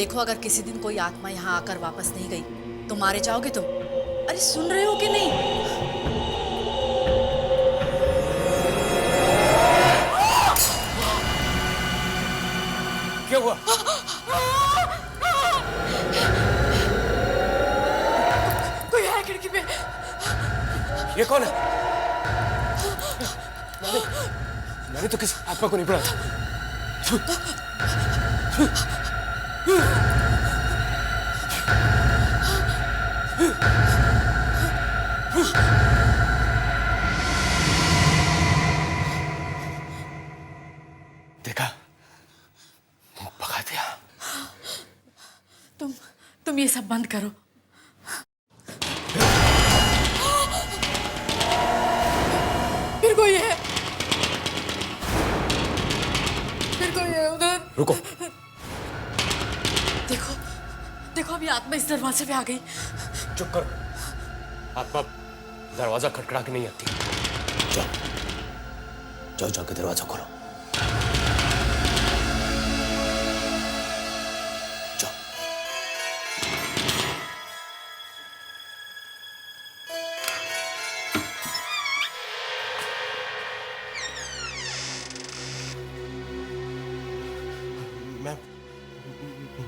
देखो, अगर किसी दिन कोई आत्मा यहाँ आकर वापस नहीं गई तो मारे जाओगे तुम। अरे सुन रहे हो कि नहीं? क्या हुआ? कोई है खिड़की पे। ये कौन है? मैंने तो किसी आत्मा को नहीं पढ़ा था। देखा, भगा दिया। तुम ये सब बंद करो। फिर कोई है, उधर। रुको। देखो देखो, अभी आत्मा इस दरवाजे पे आ गई। चुप करो। आत्मा दरवाजा खटखटा के नहीं आती। जाओ जाओ, जाके दरवाजा खोलो। जाओ।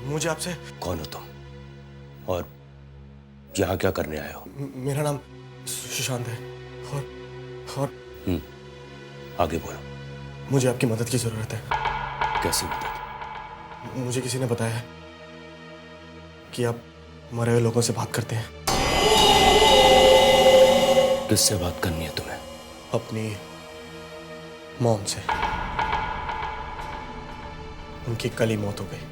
मुझे आपसे। कौन हो तुम और यहाँ क्या करने आए हो? मेरा नाम सुशांत है और आगे बोलो। मुझे आपकी मदद की जरूरत है। कैसी मदद? मुझे किसी ने बताया है कि आप मरे हुए लोगों से बात करते हैं। किससे बात करनी है तुम्हें? अपनी मॉम से। उनकी कल ही मौत हो गई।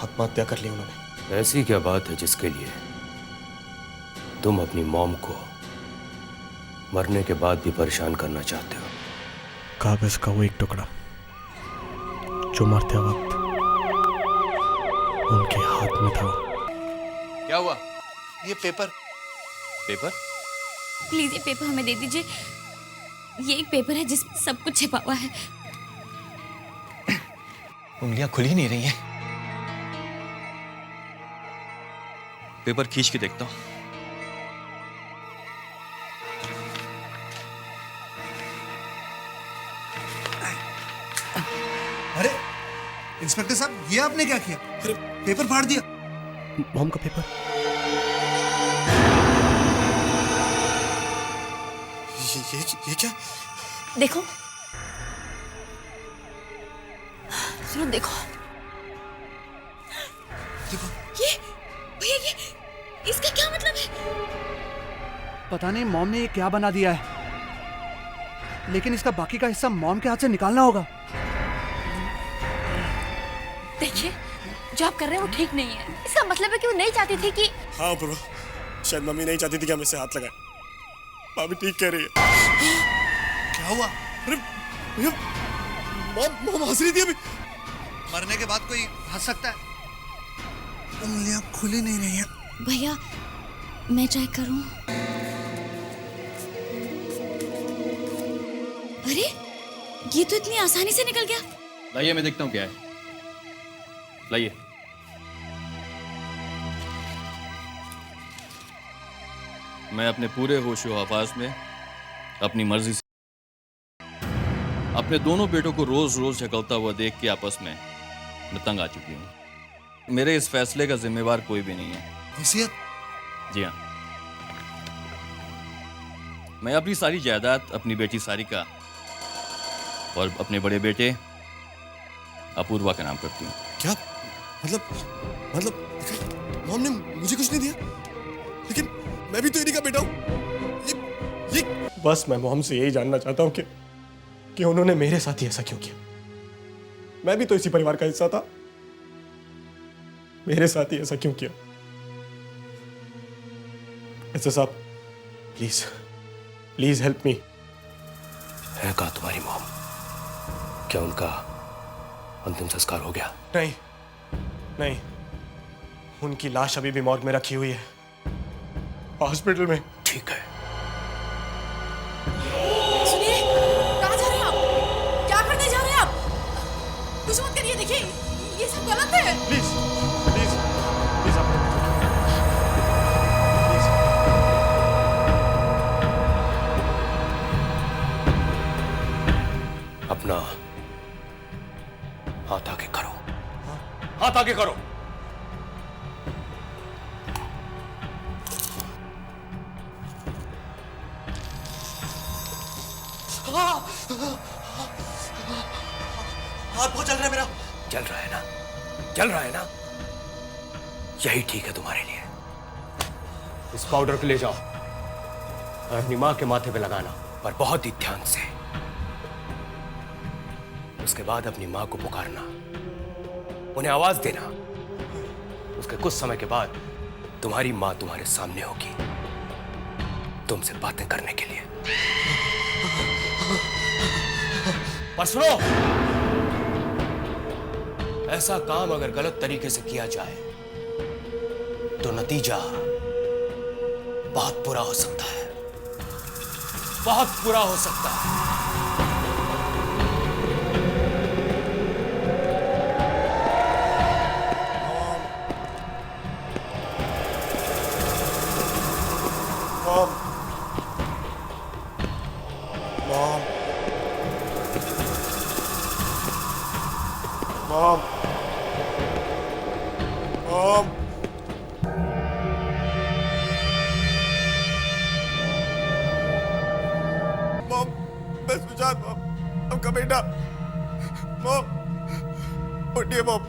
आत्महत्या कर ली उन्होंने। ऐसी क्या बात है जिसके लिए तुम अपनी मॉम को मरने के बाद भी परेशान करना चाहते हो? कागज का वो एक टुकड़ा जो मरते वक्त उनके हाथ में था। क्या हुआ? ये पेपर। प्लीज ये पेपर हमें दे दीजिए। ये एक पेपर है जिसमें सब कुछ छिपा हुआ है। उंगलियां खुल ही नहीं रही हैं। पेपर खींच के देखता हूं। अरे इंस्पेक्टर साहब, ये आपने क्या किया? अरे पेपर फाड़ दिया। मॉम का पेपर। ये क्या? देखो, सुनो, देखो ये भैया, ये इसका क्या मतलब है? पता नहीं मॉम ने ये क्या बना दिया है, लेकिन इसका बाकी का हिस्सा मॉम के हाथ से निकालना होगा। देखिए, जो आप कर रहे हैं वो ठीक नहीं है। इसका मतलब है कि वो नहीं चाहती थी कि। हाँ ब्रो, शायद मम्मी नहीं चाहती थी कि हम इससे हाथ लगाएं। भाभी ठीक कह रही है। क्या हुआ? अरे भैया, मॉम हंस रही थी अभी। मरने के बाद कोई हंस सकता है? उंगलियां खुल ही नहीं रही हैं। भैया, मैं चेक करूं? अरे ये तो इतनी आसानी से निकल गया। लाइए, मैं देखता हूं क्या है। लाइए। मैं अपने पूरे होशो हवास में अपनी मर्जी से अपने दोनों बेटों को रोज रोज झगड़ता हुआ देख के आपस में मैं तंग आ चुकी हूं। मेरे इस फैसले का जिम्मेवार कोई भी नहीं है। वसीयत? जी हाँ, मैं अपनी सारी जायदाद अपनी बेटी सारिका और अपने बड़े बेटे अपूर्वा का नाम करती हूँ। क्या मतलब मॉम ने मुझे कुछ नहीं दिया, लेकिन मैं भी तो इन्हीं का बेटा हूँ। ये बस मैं मॉम से यही जानना चाहता हूँ कि उन्होंने मेरे साथ ही ऐसा क्यों किया। मैं भी तो इसी परिवार का हिस्सा था। मेरे साथ ही ऐसा क्यों किया? ऐसा साहब, प्लीज हेल्प मी। है कहाँ तुम्हारी मॉम? क्या उनका अंतिम संस्कार हो गया? नहीं, उनकी लाश अभी भी मॉर्ग में रखी हुई है, हॉस्पिटल में। ठीक है। सुनिए, कहाँ जा रहे हैं आप? क्या करने जा रहे हैं आप? कुछ मत करिए। देखिए, ये गलत है। प्लीज प्लीज प्लीज आप प्लीज। अपना हाथ आगे करो, हाथ आगे करो। हाथ बहुत चल रहा है मेरा। चल रहा है ना, चल रहा है ना, यही ठीक है तुम्हारे लिए। इस पाउडर को ले जाओ और अपनी मां के माथे पे लगाना, पर बहुत ही ध्यान से। उसके बाद अपनी मां को पुकारना, उन्हें आवाज देना। उसके कुछ समय के बाद तुम्हारी मां तुम्हारे सामने होगी, तुमसे बातें करने के लिए। पर सुनो, ऐसा काम अगर गलत तरीके से किया जाए तो नतीजा बहुत बुरा हो सकता है, बहुत बुरा हो सकता है। मॉम, मॉम, मॉम, मैं सुजात, मॉम, आपका बेटा। मॉम, उठिए मॉम।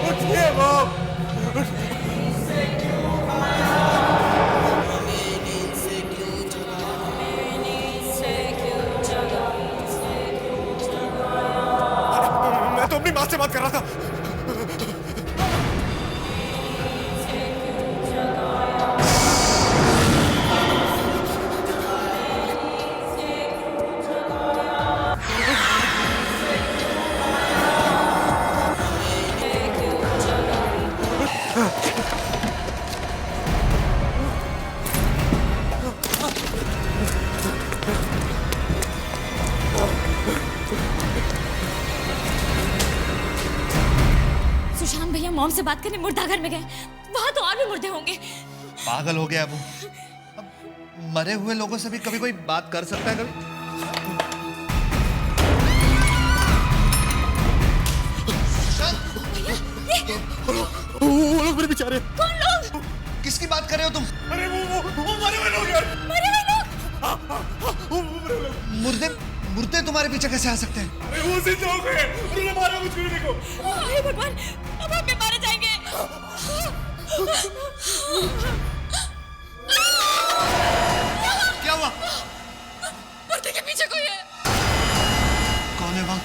उठिए मॉम। मैं तो अपनी माँ से बात कर रहा था। सुशांत भैया मॉम से बात करने मुर्दाघर में गए, वहां तो और भी मुर्दे होंगे। पागल हो गया वो। अब मरे हुए लोगों से भी कभी कोई बात कर सकता है कभी? वो लोग मेरे बेचारे। कौन लोग? किसकी बात कर रहे हो तुम? अरे वो मरे हुए लोग यार। मरे हुए लोग? मुर्दे मुर्दे तुम्हारे पीछे कैसे आ सकते हैं? अरे वो जिंदा हो गए, उन्होंने मारा मुझको देखो। हे भगवान, अब हम भी मारे जाएंगे। क्या हुआ? मुर्दे के पीछे कोई है। कौन है वहां?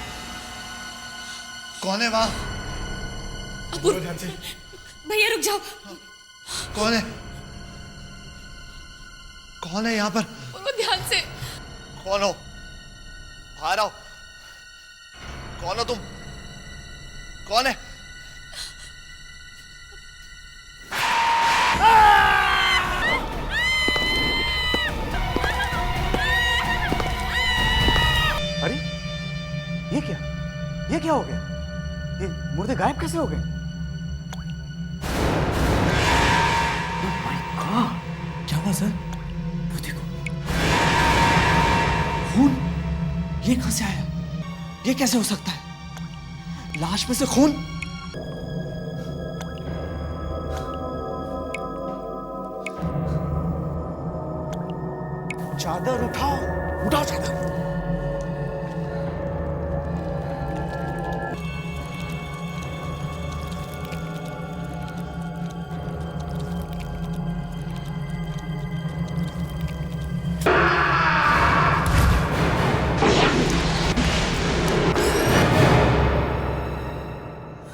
कौन है वहां? बोलो ध्यान से। भैया रुक जाओ। कौन है? कौन है यहाँ पर? बोलो ध्यान से। कौन हो? बाहर आओ। कौन हो तुम? कौन है? अरे ये क्या हो गया? ये मुर्दे गायब कैसे हो गए? क्या हुआ सर? वो देखो, खून। ये कहां से आया? ये कैसे हो सकता है? लाश में से खून? चादर उठाओ, उठाओ चादर।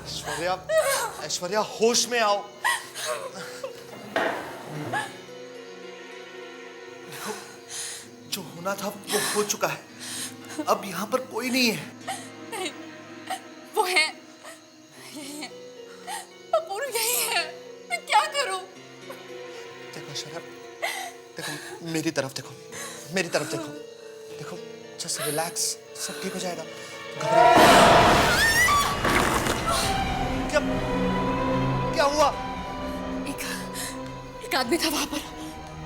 ऐश्वर्या, ऐश्वर्या होश में आओ। देखो, जो होना था वो हो चुका है। अब यहाँ पर कोई नहीं है। वो है, यही है। देखो, मेरी तरफ देखो, मेरी तरफ देखो, देखो, जस्ट रिलैक्स, सब ठीक हो जाएगा। घबराओ। क्या क्या हुआ? एक आदमी था वहां पर,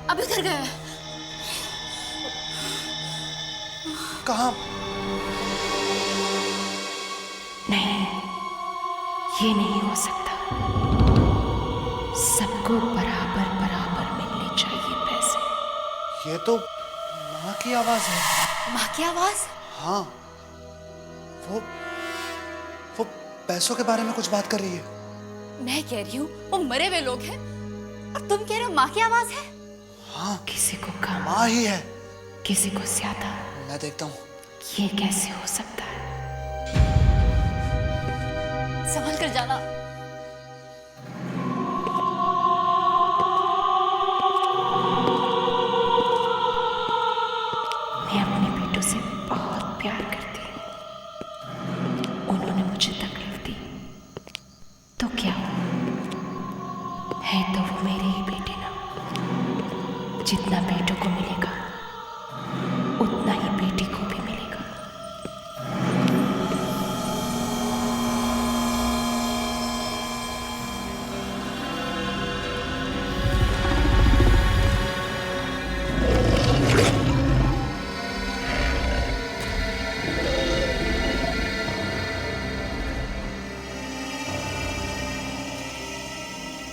अब इधर गया है। कहाँ? नहीं, ये नहीं हो सकता। सबको बराबर बराबर मिलने चाहिए पैसे। ये तो माँ की आवाज है। माँ की आवाज? हाँ, वो पैसों के बारे में कुछ बात कर रही है। मैं कह रही हूँ वो मरे हुए लोग हैं और तुम कह रहे हो माँ की आवाज है। हाँ, किसी को कम, माँ ही है। किसी को ज्यादा। मैं देखता हूँ। ये कैसे हो सकता है? संभल कर जाना। मैं अपने बेटों से बहुत प्यार करती हूँ। उन्होंने मुझे तकलीफ दी तो क्या हुआ? है तो वो मेरे ही बेटे ना। जितना बेटों को मिलेगा उतना ही बेटी को भी मिलेगा।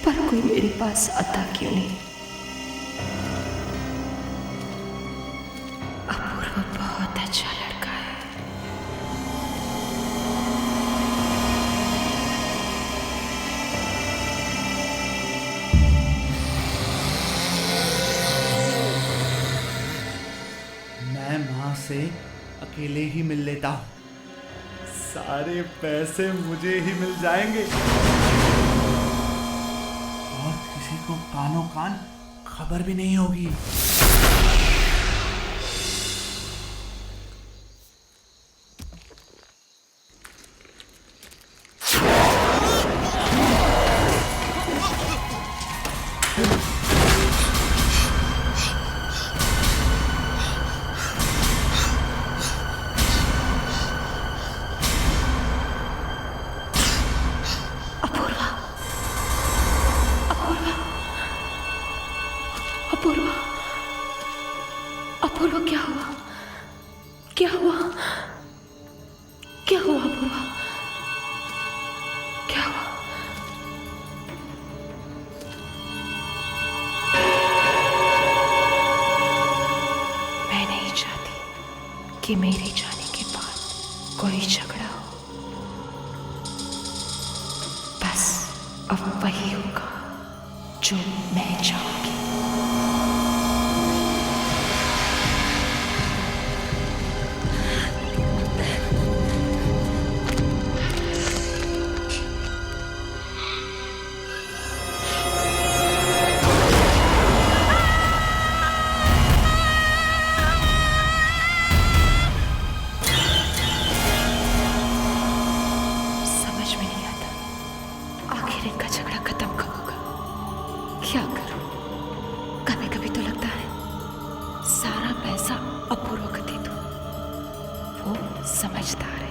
पर कोई मेरे पास आता क्यों नहीं? अपूर्व बहुत अच्छा लड़का है। मैं माँ से अकेले ही मिल लेता हूँ। सारे पैसे मुझे ही मिल जाएंगे और किसी को कानों कान खबर भी नहीं होगी। अपूर्व, अपूर्व क्या हुआ? क्या हुआ? क्या हुआ अपूर्व? क्या हुआ? मैं नहीं चाहती कि मेरे जाने के बाद कोई झगड़ा हो। बस अब वही होगा जो मैं चाहूंगी। समझ में नहीं आता आखिर इनका झगड़ा खत्म कब होगा। क्या करूं? कभी कभी तो लगता है सारा पैसा अपूर्व को दे दूं। वो समझदार है।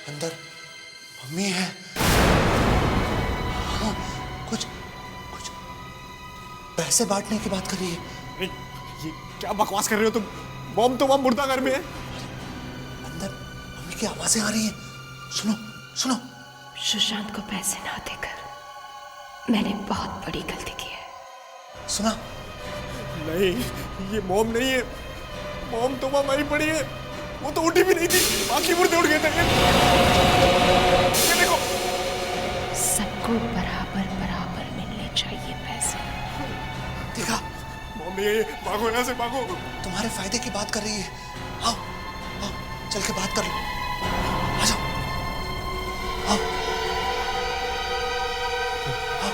अंदर मम्मी है। हाँ, कुछ कुछ पैसे बांटने की बात कर रही है। अरे, ये क्या बकवास कर रहे हो तुम? मॉम तो वहां मुर्दा घर में है। अंदर मम्मी की आवाजें आ रही हैं। सुनो सुनो। सुशांत को पैसे ना देकर मैंने बहुत बड़ी गलती की है। सुना? नहीं, ये मॉम नहीं है। मॉम तो वहां मरी पड़ी है। वो तो उठी भी नहीं थी, बाकी मुर्दे उठ गए थे। ये देखो। सबको बराबर बराबर मिलने चाहिए पैसे। देखा? मॉम नहीं है ये। भागो यहाँ से, भागो। तुम्हारे फायदे की बात कर रही है। आओ आओ, चल के बात कर लो। आ जाओ। आओ आओ।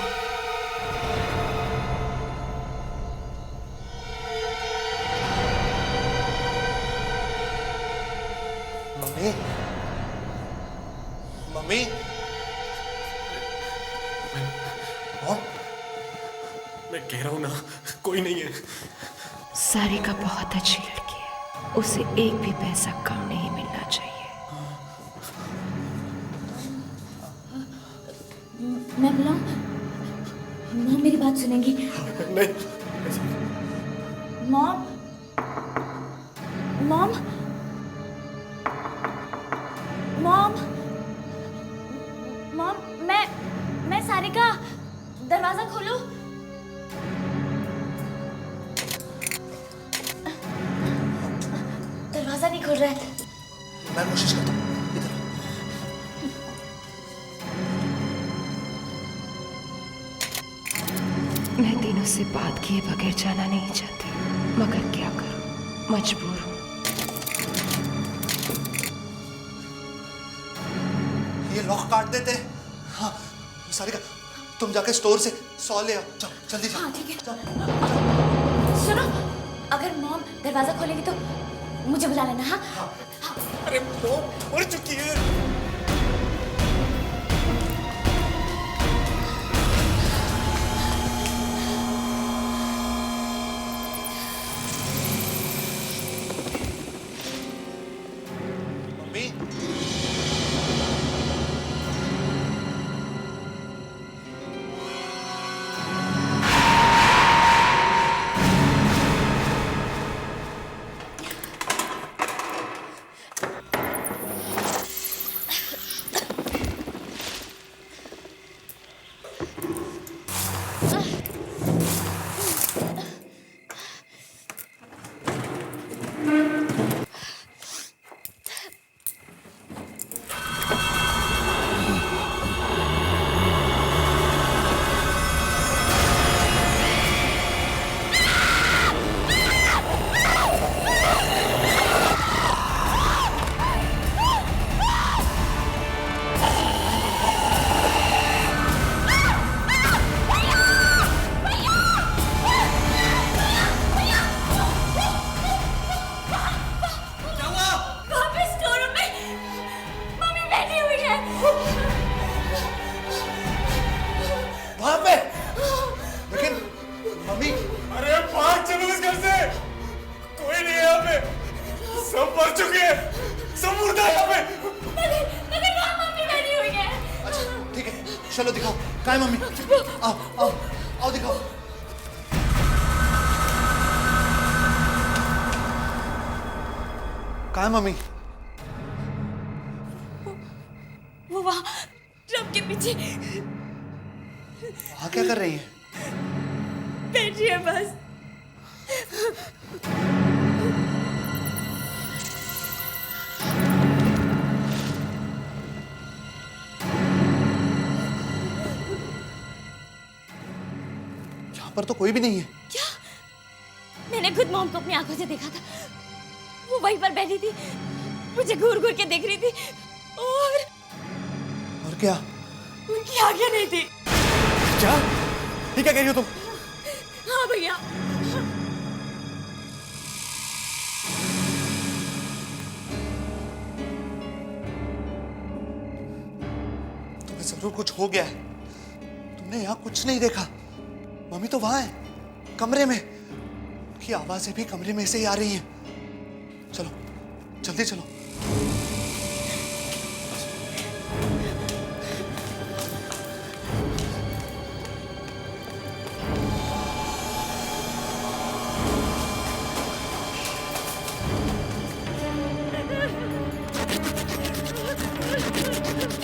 मम्मी, मम्मी, मैं कह रहा हूं ना, कोई नहीं है। सारिका बहुत अच्छी लड़की है, उसे एक भी पैसा कम नहीं मिलना चाहिए। मैं बुलाऊं? मॉम मेरी बात सुनेंगी? नहीं। मॉम, मॉम, मॉम, मॉम, मैं सारिका, दरवाजा खोलो। दरवाजा नहीं खुल रहा है। मैं कोशिश करता हूँ, इधर। मैं दिनों से बात किए बगैर जाना नहीं चाहती, मगर क्या करूं, मजबूर हूं। ये लॉक काट देते हैं। हाँ, सारिका, तुम जाके स्टोर से 100 ले आओ। जाओ, जल्दी जाओ। हाँ, ठीक है। जाओ। सुनो, अगर मॉम दरवाजा खोलेगी तो मुझे बुला लेना। हाँ, हाँ। अरे वो मर चुकी है। मम्मी, वहां पे। लेकिन मम्मी, अरे भाग चलो इस घर से। कोई नहीं है यहाँ पे, सब मर चुके हैं, सब मुर्दा है यहाँ पे। मगर वहाँ मम्मी बैठी हुई है। अच्छा ठीक है, चलो दिखाओ कहाँ है मम्मी। आओ आओ आओ दिखाओ। कहाँ है मम्मी? वो वहाँ ट्रक के पीछे वहाँ क्या कर रही है? बैठी है बस। यहाँ पर तो कोई भी नहीं है। क्या? मैंने खुद मॉम को अपनी आंखों से देखा था, वो वहीं पर बैठी थी, मुझे घूर घूर के देख रही थी। और क्या? उनकी आंखें नहीं थी। क्या? ये क्या कह रही हो तुम? हाँ भैया। तुम्हें जरूर कुछ हो गया है, तुमने यहाँ कुछ नहीं देखा। मम्मी तो वहां है, कमरे में। उनकी आवाजें भी कमरे में से ही आ रही हैं। चलो जल्दी चलो।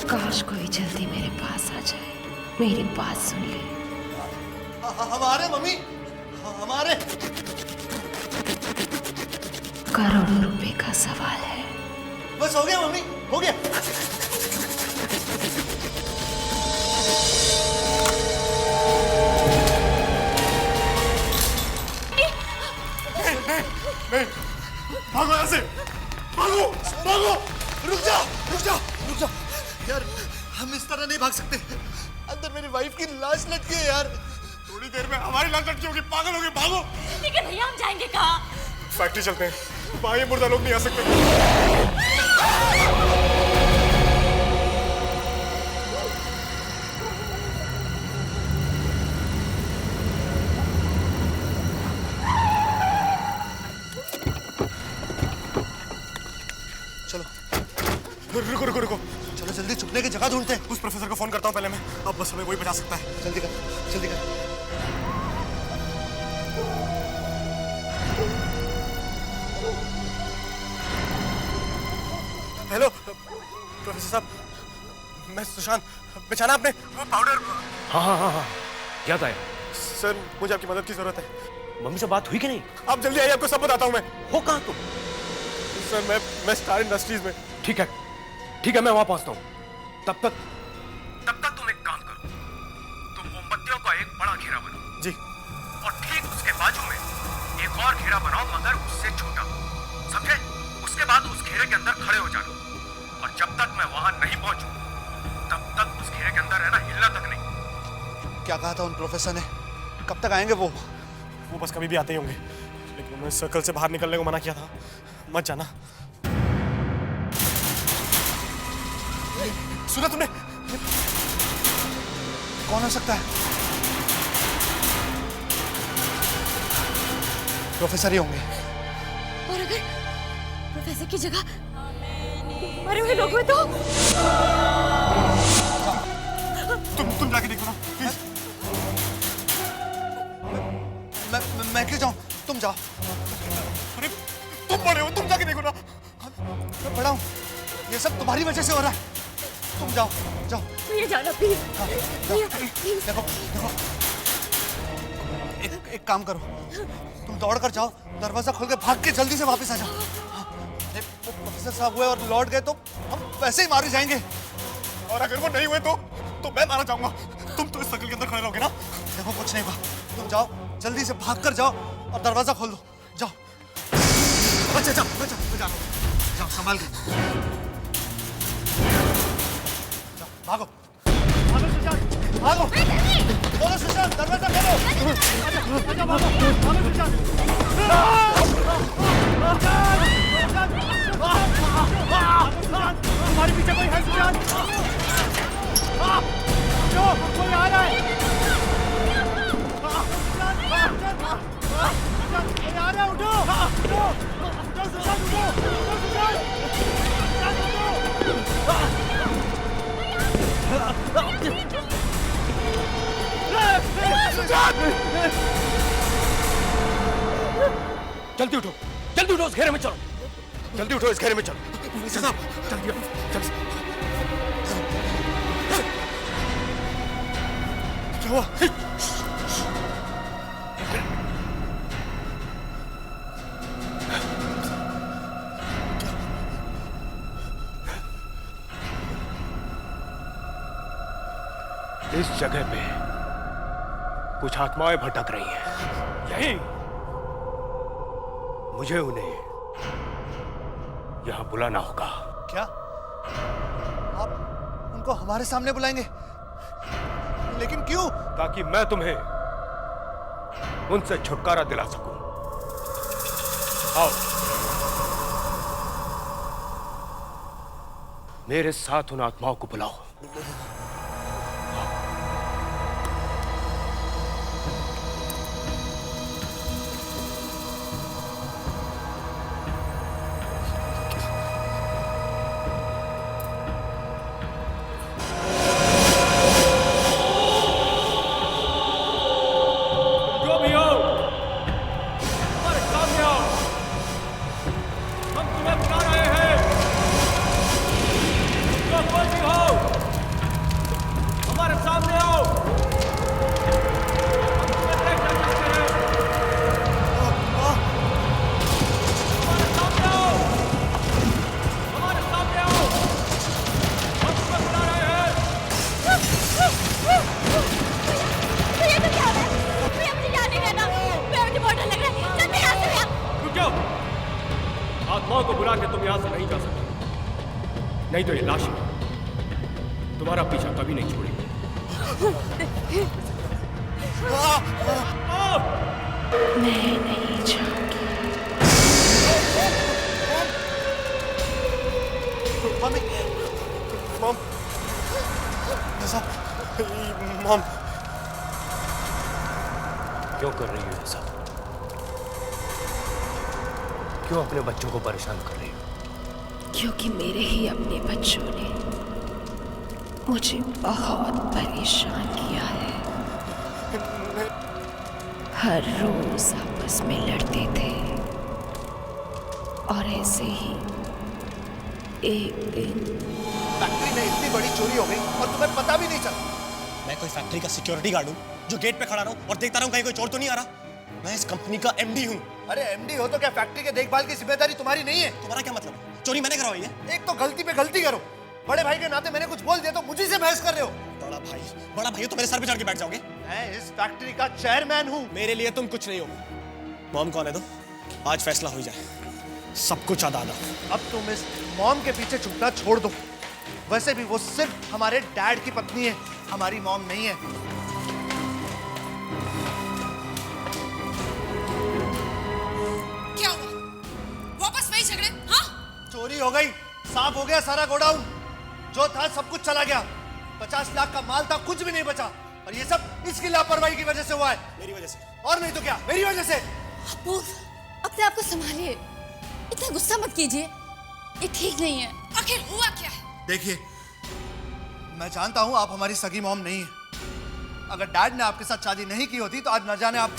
काश कोई जल्दी मेरे पास आ जाए, मेरी बात सुन ले। हमारे मम्मी, हमारे। करोड़ों रुपए का सवाल है। बस हो गया मम्मी, हो गया। नहीं, भागो यहाँ से, भागो, भागो। रुक जा, रुक जा, रुक जा। यार हम इस तरह नहीं भाग सकते, अंदर मेरी वाइफ की लाश लटकी है यार। थोड़ी देर में हमारी लाश लटकी होगी, पागल होगी, भागो। लेकिन भैया हम जाएंगे कहाँ? फैक्ट्री चलते हैं, वहाँ ये मुर्दा लोग नहीं आ सकते। चलो रुको रुको रुको, चलो जल्दी छुपने की जगह ढूंढते हैं। उस प्रोफेसर को फोन करता हूँ पहले मैं, अब बस हमें वही बचा सकता है। जल्दी कर, जल्दी कर। हेलो प्रोफेसर साहब, मैं सुशांत। बेचाना आपने वो पाउडर? हाँ हाँ हाँ हाँ, याद आया। सर मुझे आपकी मदद की जरूरत है। मम्मी से बात हुई कि नहीं? आप जल्दी आइए, आपको सब बताता हूँ मैं। हो कहाँ तुम? सर मैं स्टार इंडस्ट्रीज में। ठीक है मैं वहां पहुंचता हूँ। तब तक तुम एक काम करो, तुम मोमबत्तियों का एक बड़ा घेरा बनाओ जी, और ठीक उसके बाजू में एक और घेरा बनाओ, मगर उससे छोटा, समझे? उसके बाद उस घेरे के अंदर खड़े हो जाना, और जब तक मैं वहां नहीं पहुंचूं तब तक उस घेरे के अंदर रहना, हिलना तक नहीं। क्या कहा था उन प्रोफेसर ने? कब तक आएंगे वो? वो बस कभी भी आते ही होंगे, लेकिन उन्होंने सर्कल से बाहर निकलने को मना किया था। मत जाना। सुना तुमने? कौन हो सकता है? प्रोफेसर ही होंगे। और अगर प्रोफेसर की जगह मरे हुए लोग हुए तो? तुम जाके देखो ना प्लीज। मैं क्यों जाऊं? तुम जाओ। अरे तुम बड़े हो, तुम जाके देखो ना। मैं बड़ा हूं, ये सब तुम्हारी वजह से हो रहा है। तुम जाओ जाओ। भैया जाना प्लीज। भैया प्लीज। देखो देखो, एक काम करो, तुम दौड़ कर जाओ, दरवाजा खोल के भाग के जल्दी से वापस आ जाओ। वो प्रोफेसर साहब हुए और लौट गए तो हम वैसे ही मारे जाएंगे। और अगर वो नहीं हुए तो मैं मारा जाऊंगा। तुम तो इस सर्कल के अंदर खड़े रहोगे ना? देखो कुछ नहीं हुआ, तुम जाओ, जल्दी से भाग कर जाओ और दरवाजा खोल दो। जाओ। अच्छा जाओ, जाओ संभाल के जाओ, भागो भागो सुशांत, भागो। बोलो सुशांत, दरवाजा खोलो। भागो सुशांत। तुम्हारे पीछे कोई है सुशांत? जो कोई आ रहा है। कोई आ रहा है, उठो उठो सुशांत, उठो सुशांत। जल्दी उठो, उस घेरे में चलो, जल्दी उठो, इस घेरे में चलो। साहब जल्दी जल्दी। क्या हुआ? इस जगह पे कुछ आत्माएं भटक रही हैं। यही मुझे उन्हें यहां बुलाना होगा। क्या आप उनको हमारे सामने बुलाएंगे? लेकिन क्यों? ताकि मैं तुम्हें उनसे छुटकारा दिला सकूं। आओ मेरे साथ उन आत्माओं को बुलाओ। आत्माओं को बुला के तुम यहां से नहीं जा सकते, नहीं तो ये लाशें तुम्हारा पीछा कभी नहीं छोड़ेगी। मैं नहीं जाऊंगी। मॉम, क्यों कर रही हो ये सब? क्यों अपने बच्चों को परेशान कर रही हो? क्योंकि मेरे ही अपने बच्चों ने मुझे बहुत परेशान किया है। हर रोज आपस में लड़ते थे और ऐसे ही एक दिन फैक्ट्री में इतनी बड़ी चोरी हो गई और तुम्हें पता भी नहीं चला। मैं कोई फैक्ट्री का सिक्योरिटी गार्ड हूँ जो गेट पे खड़ा रहूं और देखता रहूं कहीं कोई चोर तो नहीं आ रहा। मैं इस कंपनी का एमडी हूँ। अरे एमडी हो तो क्या फैक्ट्री के देखभाल की जिम्मेदारी तुम्हारी नहीं है? तुम्हारा क्या मतलब है? चोरी मैंने करवाई है? एक तो गलती पे गलती करो, बड़े भाई के नाते मैंने कुछ बोल दिया तो मुझे से बहस कर रहे हो। बड़ा भाई हो तो मेरे सर पे चढ़ के बैठ जाओगे? मैं इस फैक्ट्री का चेयरमैन हूँ। मेरे लिए तुम कुछ नहीं हो। मॉम कौन है तो आज फैसला हो जाए, सब कुछ अदा अदा। अब तुम इस मॉम के पीछे छुपना छोड़ दो। वैसे भी वो सिर्फ हमारे डैड की पत्नी है, हमारी मॉम नहीं है। क्या हुआ? वापस वही झगड़े? हाँ? चोरी हो गई, साफ हो गया सारा गोडाउन। जो था सब कुछ चला गया। 50 लाख का माल था, कुछ भी नहीं बचा। और ये सब इसकी लापरवाही की वजह से हुआ है। मेरी वजह से? और नहीं तो क्या, मेरी वजह से। अपूर्व, अपने आप को संभालिए, इतना गुस्सा मत कीजिए, ये ठीक नहीं है। आखिर हुआ क्या है? देखिए, मैं जानता हूं आप हमारी सगी मॉम नहीं है। अगर डैड ने आपके साथ शादी नहीं की होती तो आज न जाने आप।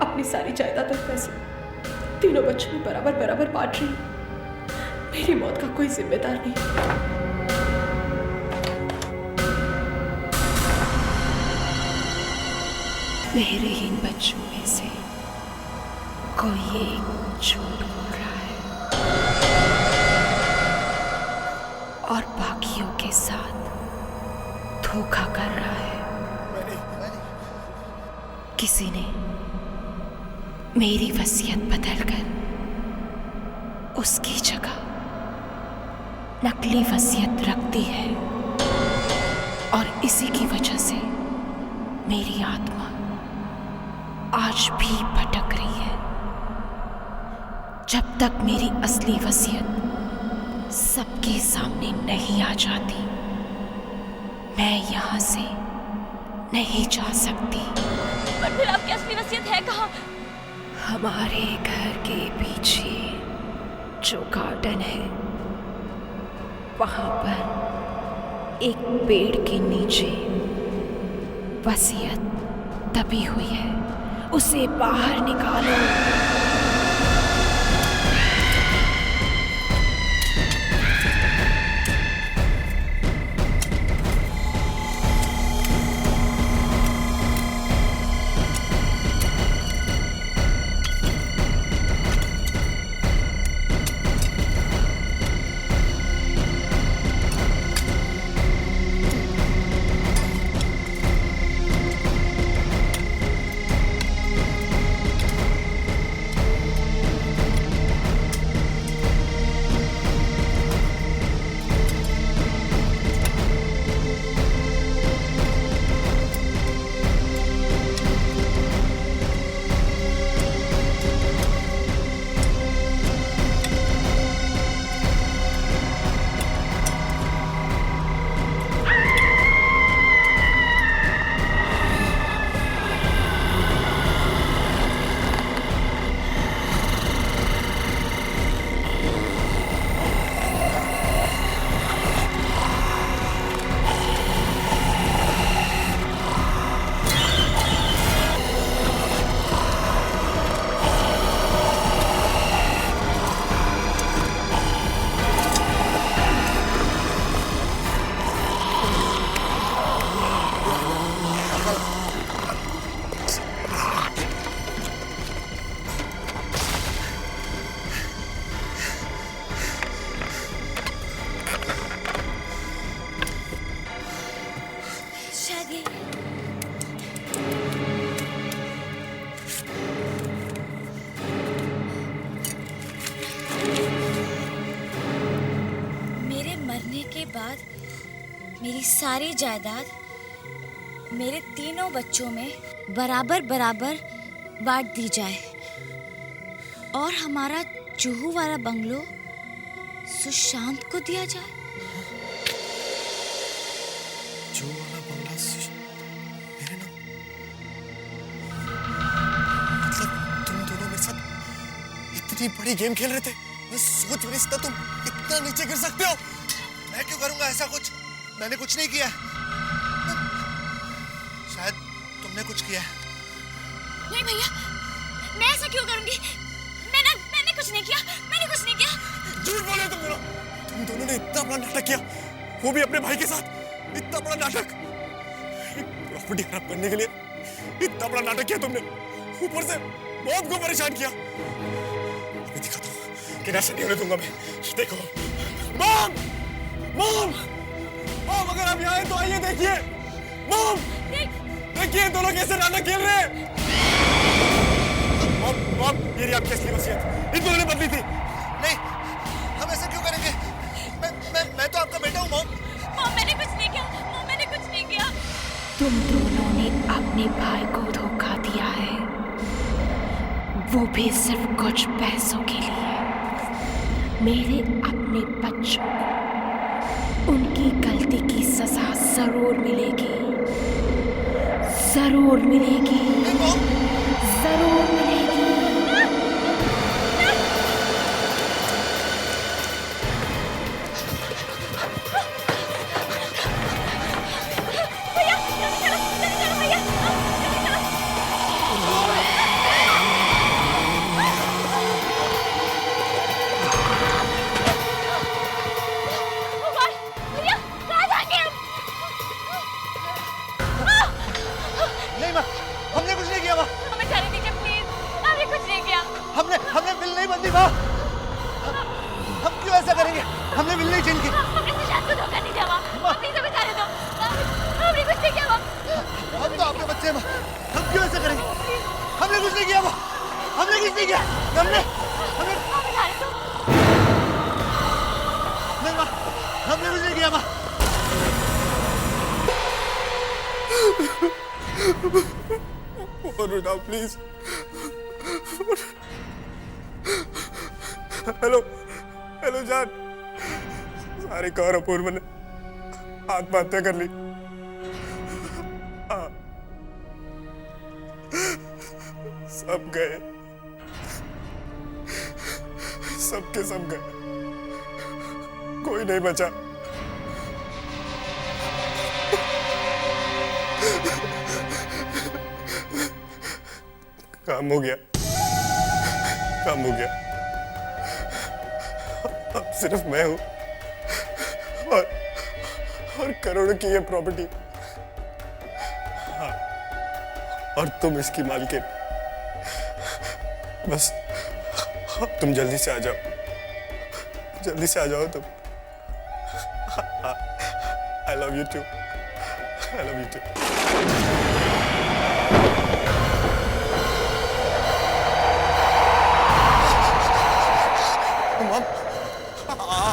अपनी सारी जायदाद और पैसे तीनों बच्चों में बराबर बराबर बांट रही हूँ। मेरी मौत का कोई जिम्मेदार नहीं। मेरे इन बच्चों में से कोई एक झूठ बोल रहा है और बाकियों के साथ धोखा कर रहा है। किसी ने मेरी वसीयत बदलकर उसकी जगह नकली वसीयत रख दी है और इसी की वजह से मेरी आत्मा आज भी भटक रही है। जब तक मेरी असली वसीयत सबके सामने नहीं आ जाती, मैं यहाँ से नहीं जा सकती। पर फिर आपकी असली वसीयत है कहाँ? हमारे घर के पीछे जो गार्डन है, वहां पर एक पेड़ के नीचे वसीयत दबी हुई है, उसे बाहर निकालो। बाद मेरी सारी जायदाद मेरे तीनों बच्चों में बराबर बराबर बांट दी जाए और हमारा जुहू वाला बंगलो सुशांत को दिया जाए। जो वाला बंगला मेरे नाम, मतलब तुम दोनों मेरे साथ इतनी बड़ी गेम खेल रहे थे, मैं सोच भी नहीं सकता तुम इतना नीचे गिर सकते हो। मैं क्यों करूंगा ऐसा कुछ? मैंने कुछ नहीं किया। शायद तुमने कुछ किया है। नहीं भैया, मैं ऐसा क्यों करूंगी? मैंने कुछ नहीं किया, मैंने कुछ नहीं किया। झूठ बोले तुम दोनों ने इतना बड़ा नाटक किया, वो भी अपने भाई के साथ। इतना बड़ा नाटक, प्रॉपर्टी खराब करने के लिए इतना बड़ा नाटक किया तुमने, ऊपर से मॉम को परेशान किया। अभी दिखाता हूँ कि ऐसा नहीं होने दूंगा मैं। देखो मॉम, मॉम, मॉम, अगर आप यहाँ हैं तो आइए देखिए। मॉम, देखिए दोनों कैसे नाटक खेल रहे हैं। मॉम, मॉम, मेरी आपकी असली वसीयत इन दोनों ने बदली थी। नहीं, हम ऐसा क्यों करेंगे? मैं तो आपका बेटा हूँ। मॉम, मैंने कुछ नहीं किया। मॉम, मैंने कुछ नहीं किया। तुम दोनों ने अपने भाई को धोखा दिया है, वो भी सिर्फ कुछ पैसों के लिए। मेरे अपने बच्चों को उनकी गलती की सजा जरूर मिलेगी, जरूर मिलेगी, जरूर मिलेगी। नहीं माँ, हमने कुछ नहीं किया माँ। हमें जाने दीजिए प्लीज, हमने कुछ नहीं किया। हमने बिल नहीं बंदी माँ। हम क्यों ऐसा करेंगे? हमने बिल नहीं चेंज की। हमने सुशांत को धोखा नहीं दिया माँ। प्लीज हमें जाने दो। हमने कुछ नहीं किया माँ। हम तो आपके बच्चे हैं माँ, हम क्यों ऐसा करेंगे? हमने कुछ नहीं किया माँ, हमने कुछ नहीं किया। हमने हमें जाने दो। नहीं माँ, हमने कुछ नहीं किया माँ। फोन उठाओ प्लीज। हेलो, हेलो जान। सारे कौर अपूर्व ने आत्महत्या कर ली। हाँ, सब गए, सबके सब गए, कोई नहीं बचा। काम हो गया, काम हो गया। अब सिर्फ मैं हूं और करोड़ों की ये प्रॉपर्टी। हाँ, और तुम इसकी मालकिन। बस अब तुम जल्दी से आ जाओ, जल्दी से आ जाओ तुम। I love you too, I love you too.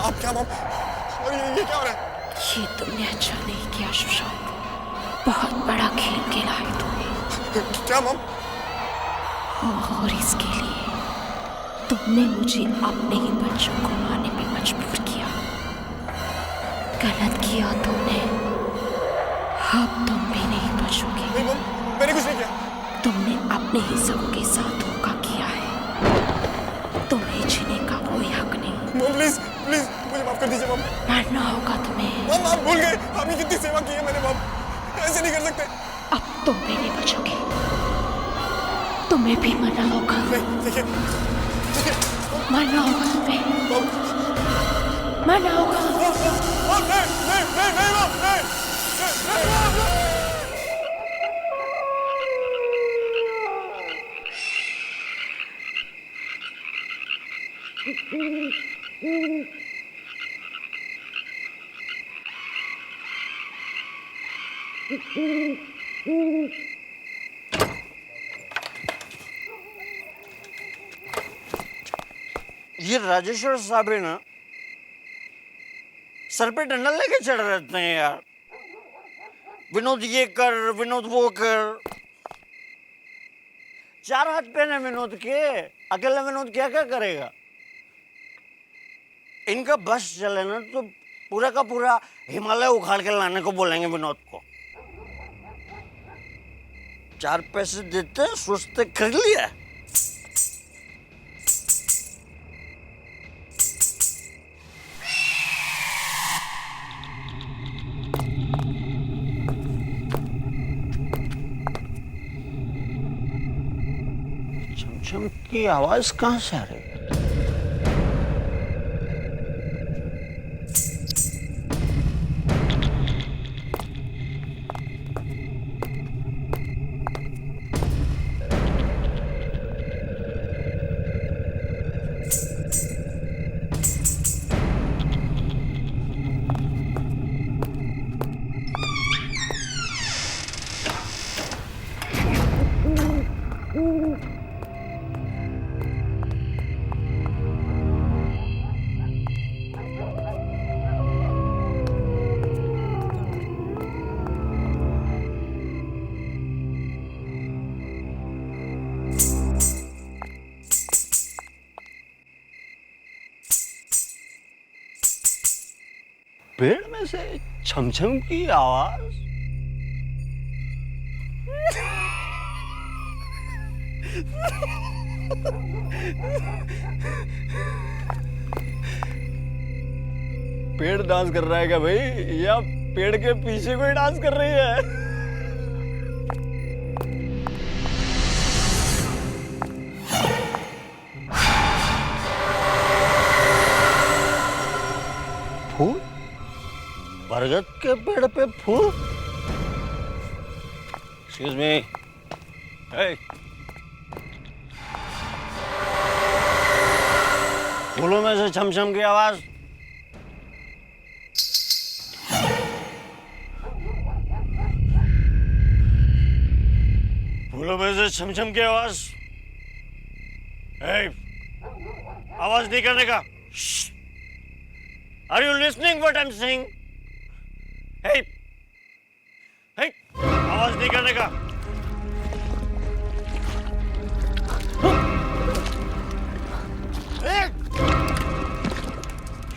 आप क्या मॉम? और ये क्या हो रहा है? ये तुमने अच्छा नहीं किया सुशांत, बहुत बड़ा खेल खेला है तुमने। क्या मॉम? और इसके लिए तुमने मुझे अपने ही बच्चों को मारने पे मजबूर किया। गलत किया तुमने, अब तुम भी नहीं बचोगे। नहीं मॉम, मैंने कुछ नहीं किया। तुमने अपने ही सबों के साथ धोखा किया है, तुम्हें जीने का कोई हक नहीं। मॉम प्लीज, प्लीज मुझे माफ कर दीजिए मॉम। मरना होगा तुम्हें। मॉम आप भूल गए, आपने कितनी सेवा की है मैंने मॉम, ऐसे नहीं कर सकते। अब तुम भी नहीं बचोगे, तुम्हें भी मरना होगा। नहीं, देखिए, मरना होगा तुम्हें, मरना होगा। नहीं मॉम, नहीं। ये राजेश्वर साहब है ना, सर पे डंडा लेके चढ़ रहते हैं यार। विनोद ये कर, विनोद वो कर। 4 हाथ पे ना विनोद के, अकेला विनोद क्या क्या करेगा? इनका बस चले ना तो पूरा का पूरा हिमालय उखाड़ के लाने को बोलेंगे विनोद को। 4 पैसे देते सोचते कर लिया। छमछम की आवाज कहां से आ रही है? पेड़ में से छमछम की आवाज। पेड़ डांस कर रहा है क्या भाई, या पेड़ के पीछे कोई डांस कर रही है? फूल? बरगद के पेड़ पे फूल? Excuse me. हे, फूलों में से छमछम की आवाज। फूलों में से छमछम की आवाज। हे, आवाज नहीं करने का। Are you listening what I'm saying? Hey, hey, आवाज नहीं करने का।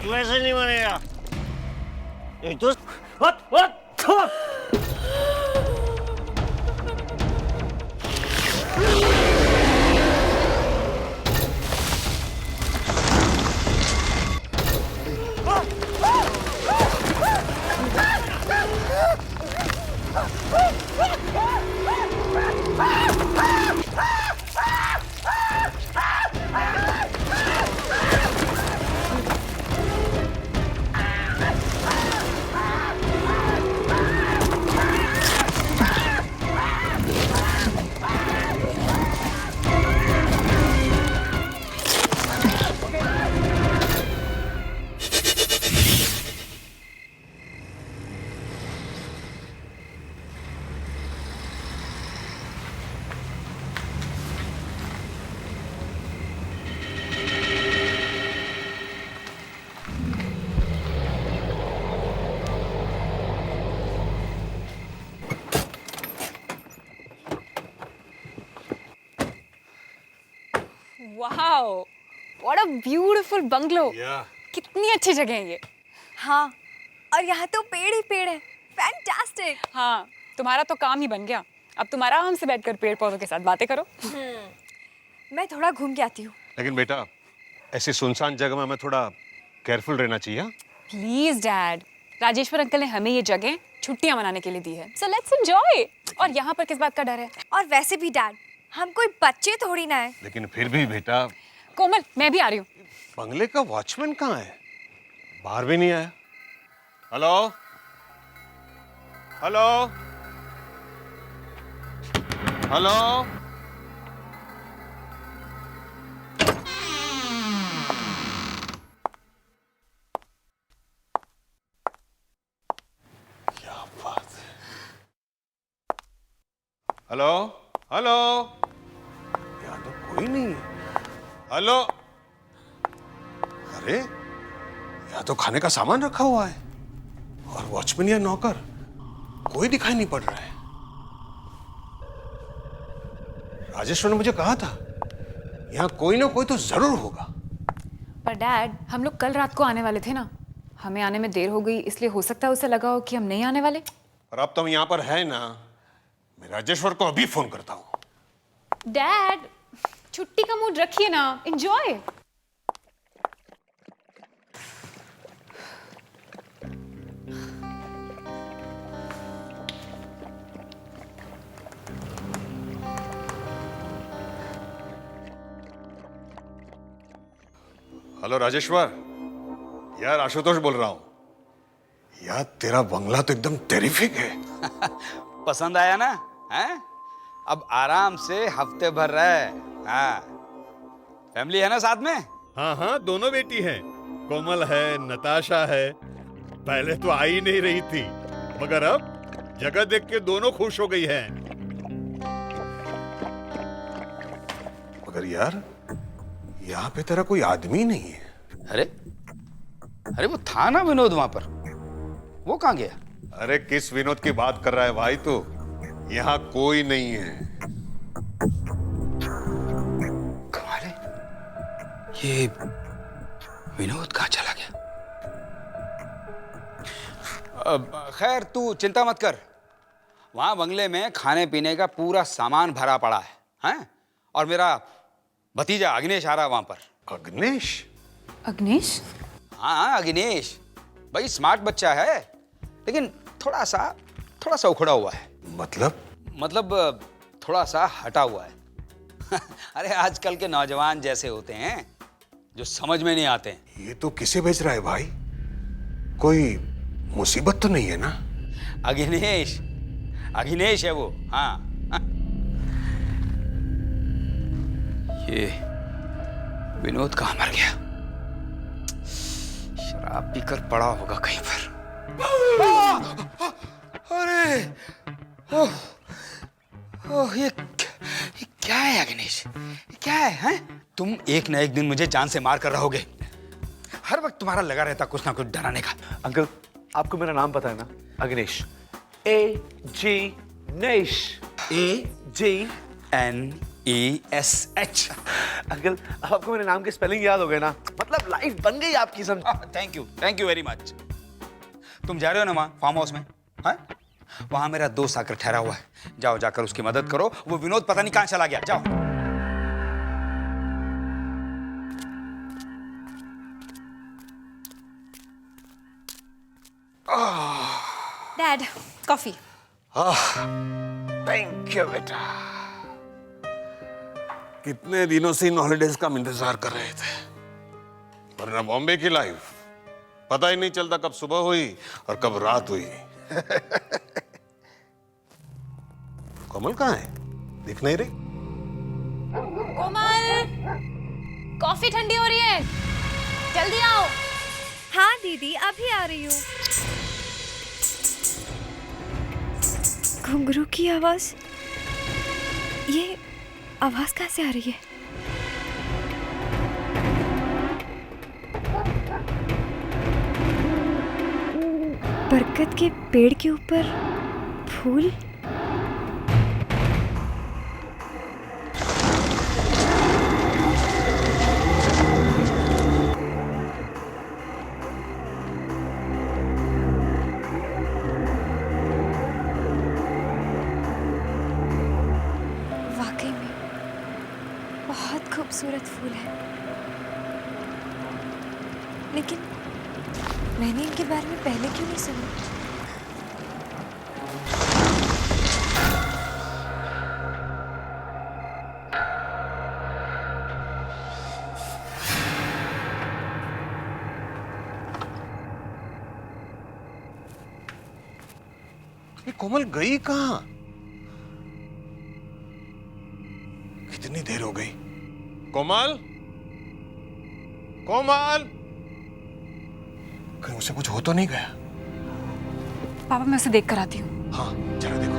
वैसे नहीं मानेगा। एक तो what? Wow, what a beautiful bungalow. कितनी अच्छी जगह है ये। हाँ, और यहाँ तो पेड़ ही पेड़ है। फैंटास्टिक। हाँ, तुम्हारा तो काम ही बन गया। अब तुम आराम से बैठकर पेड़ पौधों के साथ बातें करो। मैं थोड़ा घूम के आती हूँ। लेकिन बेटा, ऐसी सुनसान जगह में हमें थोड़ा केयरफुल रहना चाहिए। प्लीज डैड, राजेश्वर अंकल ने हमें ये जगह छुट्टियां मनाने के लिए दी है, सो लेट्स एंजॉय। और यहाँ पर किस बात का डर है? और वैसे भी डैड, हम कोई बच्चे थोड़ी ना है। लेकिन फिर भी बेटा। कोमल, मैं भी आ रही हूँ। बंगले का वॉचमैन कहाँ है? बाहर भी नहीं आया। Hello hello hello. क्या बात है। Hello hello. यहाँ तो कोई नहीं है। हेलो। अरे, यहाँ तो खाने का सामान रखा हुआ है और वॉचमैन या नौकर कोई दिखाई नहीं पड़ रहा है। राजेश्वर ने मुझे कहा था यहाँ कोई ना कोई तो जरूर होगा। पर डैड, हम लोग कल रात को आने वाले थे ना, हमें आने में देर हो गई, इसलिए हो सकता है उसे लगा हो कि हम नहीं आने वाले। और अब तुम यहाँ पर है ना, मैं राजेश्वर को अभी फोन करता हूँ। डैड, छुट्टी का मूड रखिए ना, एंजॉय। हेलो राजेश्वर, यार आशुतोष बोल रहा हूँ। यार तेरा बंगला तो एकदम टेरिफिक है। पसंद आया ना? हैं? अब आराम से हफ्ते भर रहे। हाँ, फैमिली है ना साथ में? हाँ हाँ, दोनों बेटी हैं। कोमल है, नताशा है। पहले तो आ ही नहीं रही थी, मगर अब जगह देख के दोनों खुश हो गई हैं। मगर यार यहाँ पे तेरा कोई आदमी नहीं है। अरे वो था ना विनोद वहां पर, वो कहाँ गया? अरे किस विनोद की बात कर रहा है भाई तू? यहाँ कोई नहीं है। कमाल है, ये विनोद कहाँ चला गया? खैर तू चिंता मत कर, वहां बंगले में खाने पीने का पूरा सामान भरा पड़ा है, हैं? और मेरा भतीजा अग्नेश आ रहा है वहां पर। अग्नेश? अग्नेश? हाँ अग्नेश, भाई स्मार्ट बच्चा है, लेकिन थोड़ा सा उखड़ा हुआ है। मतलब थोड़ा सा हटा हुआ है। अरे आजकल के नौजवान जैसे होते हैं जो समझ में नहीं आते हैं। ये तो किसे भेज रहा है भाई? कोई मुसीबत तो नहीं है ना? अग्नेश है वो। हाँ ये विनोद कहाँ मर गया? शराब पीकर पड़ा होगा कहीं पर। अरे ये क्या है अग्नेश? क्या है, हैं? तुम एक ना एक दिन मुझे जान से मार कर रहोगे। हर वक्त तुम्हारा लगा रहता कुछ ना कुछ डराने का। अंकल, आपको मेरा नाम पता है ना? अग्नेश। AG नेश। AGNESH। अंकल, आपको मेरे नाम के स्पेलिंग याद हो गए ना? मतलब लाइफ बन गई आपकी। समझ? Thank you very much. तुम जा रहे हो ना वहाँ फार्म हाउस में? हाँ, वहां मेरा दोस्त आकर ठहरा हुआ है। जाओ, जाकर उसकी मदद करो। वो विनोद पता नहीं कहां चला गया। जाओ। Dad, coffee. थैंक यू बेटा। कितने दिनों से इन हॉलिडेज का हम इंतजार कर रहे थे, वरना बॉम्बे की लाइफ पता ही नहीं चलता कब सुबह हुई और कब रात हुई। कोमल कहाँ है? दिख नहीं रही। कोमल, कॉफी ठंडी हो रही है, जल्दी आओ। हाँ दीदी, अभी आ रही हूँ। घुंघरू की आवाज, ये आवाज कहाँ से आ रही है? बरगद के पेड़ के ऊपर फूल। वाकई में बहुत खूबसूरत फूल है, लेकिन मैंने इनके बारे में पहले क्यों नहीं सुना? ये कोमल गई कहाँ? कितनी देर हो गई? कोमल, कोमल, कहीं उसे कुछ हो तो नहीं गया? पापा, मैं उसे देख कर आती हूँ। हाँ, जरा देखो।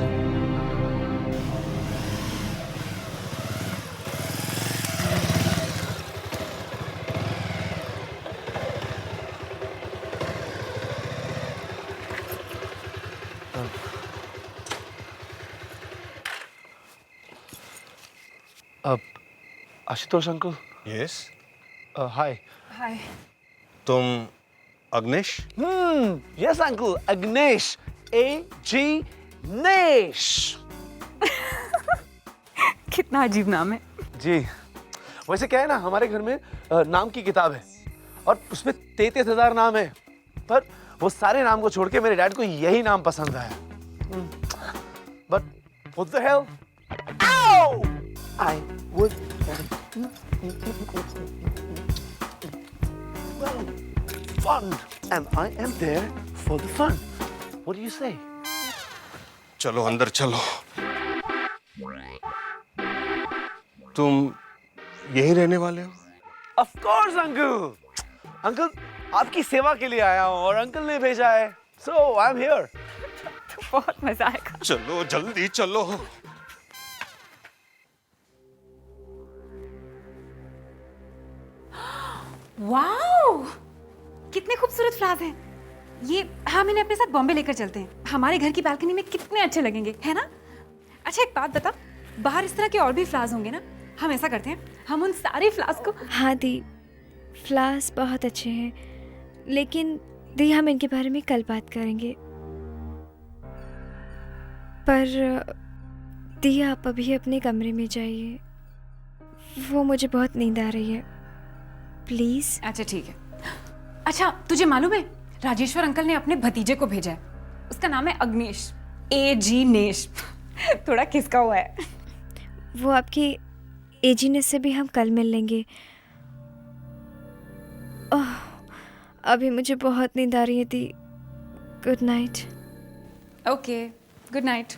आशुतोष अंकल। यस। हाय। हाय। तुम अग्नेश? Yes uncle, अग्नेश, AG नेश। कितना अजीब नाम है। जी, वैसे क्या है ना, हमारे घर में नाम की किताब है और उसमें 33,000 नाम है, पर वो सारे नाम को छोड़ के मेरे डैड को यही नाम पसंद आया। But what the hell? Ow! I would well, fun, and I am there for the fun. What do you say? चलो अंदर चलो। तुम यहीं रहने वाले हो? Of course, uncle. अंकल, आपकी सेवा के लिए आया हूँ और अंकल ने भेजा है, so I'm here. बहुत मजा आएगा। चलो जल्दी चलो। वाओ, कितने खूबसूरत फ्लावर्स हैं। ये हम इन्हें अपने साथ बॉम्बे लेकर चलते हैं। हमारे घर की बालकनी में कितने अच्छे लगेंगे, है ना? अच्छा एक बात बता, बाहर इस तरह के और भी फ्लावर्स होंगे ना? हम ऐसा करते हैं, हम उन सारे फ्लावर्स को। हाँ दी, फ्लावर्स बहुत अच्छे हैं, लेकिन दी हम इनके बारे में कल बात करेंगे। पर दी आप अभी अपने कमरे में जाइए, वो मुझे बहुत नींद आ रही है, प्लीज। अच्छा ठीक है। अच्छा तुझे मालूम है, राजेश्वर अंकल ने अपने भतीजे को भेजा है, उसका नाम है अग्नेश, AG नेश। थोड़ा खिसका हुआ है। वो आपकी एजीनेस से भी हम कल मिल लेंगे। ओह, अभी मुझे बहुत नींद आ रही है दी। Good night. Okay, good night.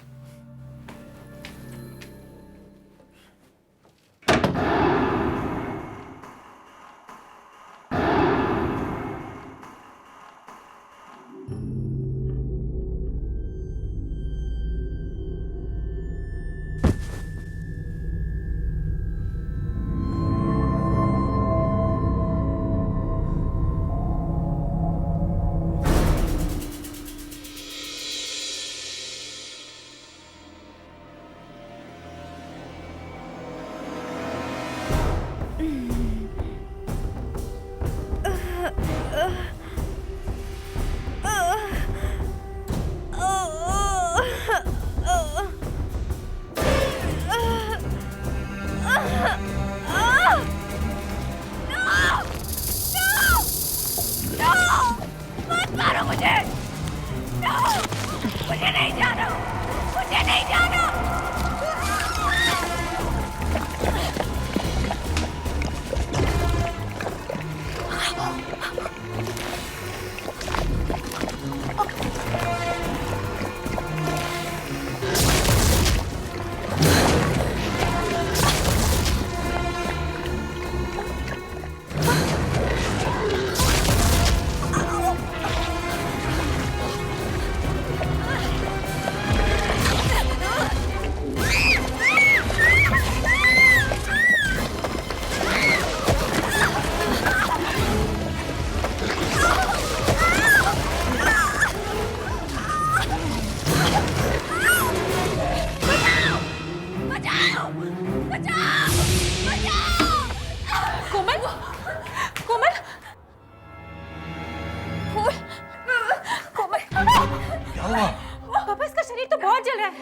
पापा इसका शरीर तो बहुत जल रहा है।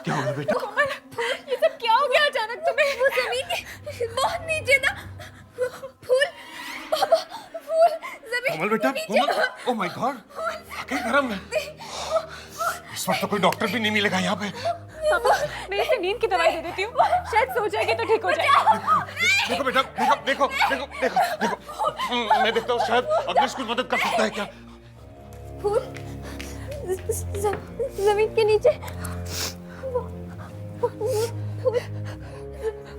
क्या हुआ बेटा? कोमल, ये सब क्या हो गया अचानक तुम्हें? वो जमीन के बहुत नीचे था। फूल, पापा, फूल जमीन कोमल बेटा, कोमल, ओह माय गॉड, क्या गरम है। इस वक्त तो कोई डॉक्टर भी नहीं मिलेगा यहाँ पे। पापा, मैं इसे नींद की दवाई दे देती हूँ, शायद सो जाएगी तो ठीक हो जाएगा। देखो बेटा, देखो, देखो, देखो, देखो, मैं देखता हूँ शायद अग्नेश कुछ मदद कर सकता है क्या। फूल जमीन के नीचे।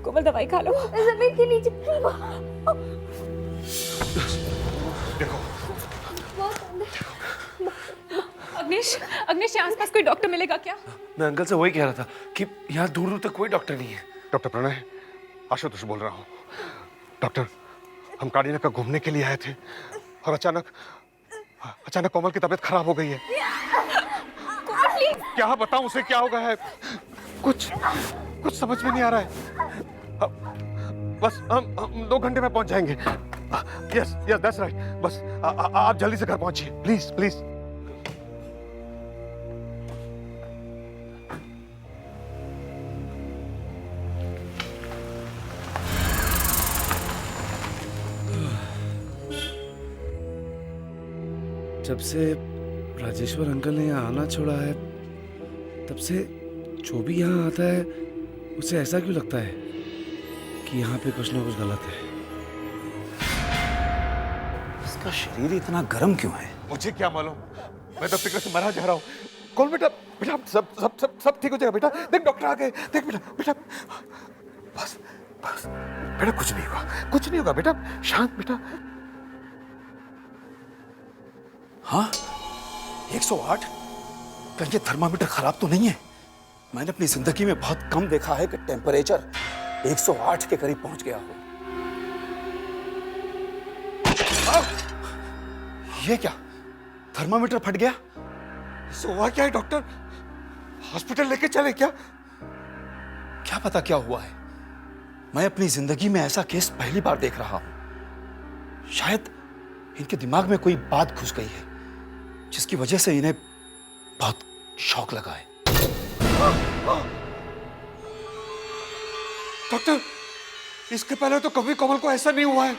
कोमल दवाई खा लो। जमीन के नीचे। देखो अग्नेश, अग्नेश यहाँ आसपास कोई डॉक्टर मिलेगा क्या? मैं अंकल से वही कह रहा था कि यहाँ दूर दूर तक कोई डॉक्टर नहीं है। डॉक्टर प्रणय, आशुतोष बोल रहा हूँ। डॉक्टर, हम कालीनगर घूमने के लिए आए थे और अचानक कोमल की तबीयत खराब हो गई है। क्या बताऊं उसे क्या हो गया है, कुछ समझ में नहीं आ रहा है। बस हम 2 घंटे में पहुंच जाएंगे। Yes yes that's right. बस आप जल्दी से घर पहुंचिए प्लीज प्लीज। जब से राजेश्वर अंकल ने यहाँ आना छोड़ा है तब से जो भी यहाँ आता है उसे ऐसा क्यों लगता है कि यहाँ पे कुछ ना कुछ गलत है। इसका शरीर इतना गर्म क्यों है? मुझे क्या मालूम, मैं तो फिक्र से मरा जा रहा हूँ। कौन बेटा? बेटा सब सब सब सब ठीक हो जाएगा बेटा। देख डॉक्टर आ गए। देख बेटा बेटा बस बस बेटा कुछ नहीं होगा, कुछ नहीं होगा बेटा, शांत बेटा। हाँ 108? कहीं ये थर्मामीटर खराब तो नहीं है? मैंने अपनी जिंदगी में बहुत कम देखा है कि टेम्परेचर 108 के करीब पहुंच गया हो। ये क्या, थर्मामीटर फट गया? इससे हुआ क्या है डॉक्टर? हॉस्पिटल लेके चले क्या? क्या पता क्या हुआ है। मैं अपनी जिंदगी में ऐसा केस पहली बार देख रहा हूं। शायद इनके दिमाग में कोई बात घुस गई है जिसकी वजह से इन्हें बहुत शौक लगा है। डॉक्टर इसके पहले तो कभी कोमल को ऐसा नहीं हुआ है।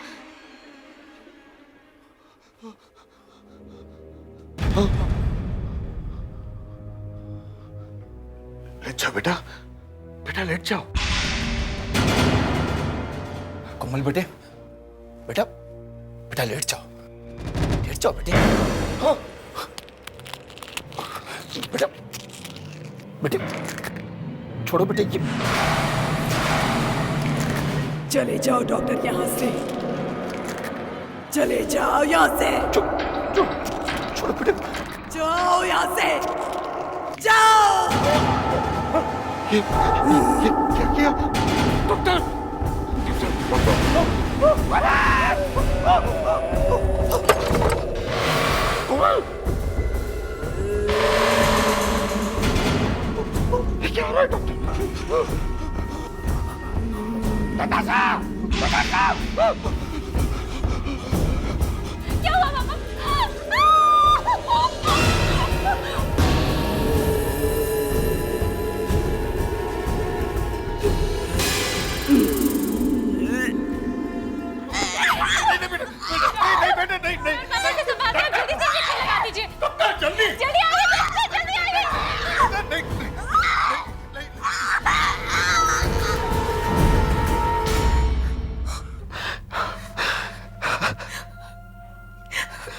लेट जाओ बेटा, बेटा लेट जाओ। कोमल बेटे, बेटा बेटा लेट जाओ, लेट जाओ बेटे। हाँ। बेटा बेटे छोड़ो बेटे ये। चले जाओ डॉक्टर यहाँ से, चले जाओ यहाँ से। छोड़ो बेटे, जाओ यहाँ से, जाओ। ये क्या किया डॉक्टर? कोमल क्या हो रहा है डॉक्टर? नताशा! नताशा! क्या हुआ पापा?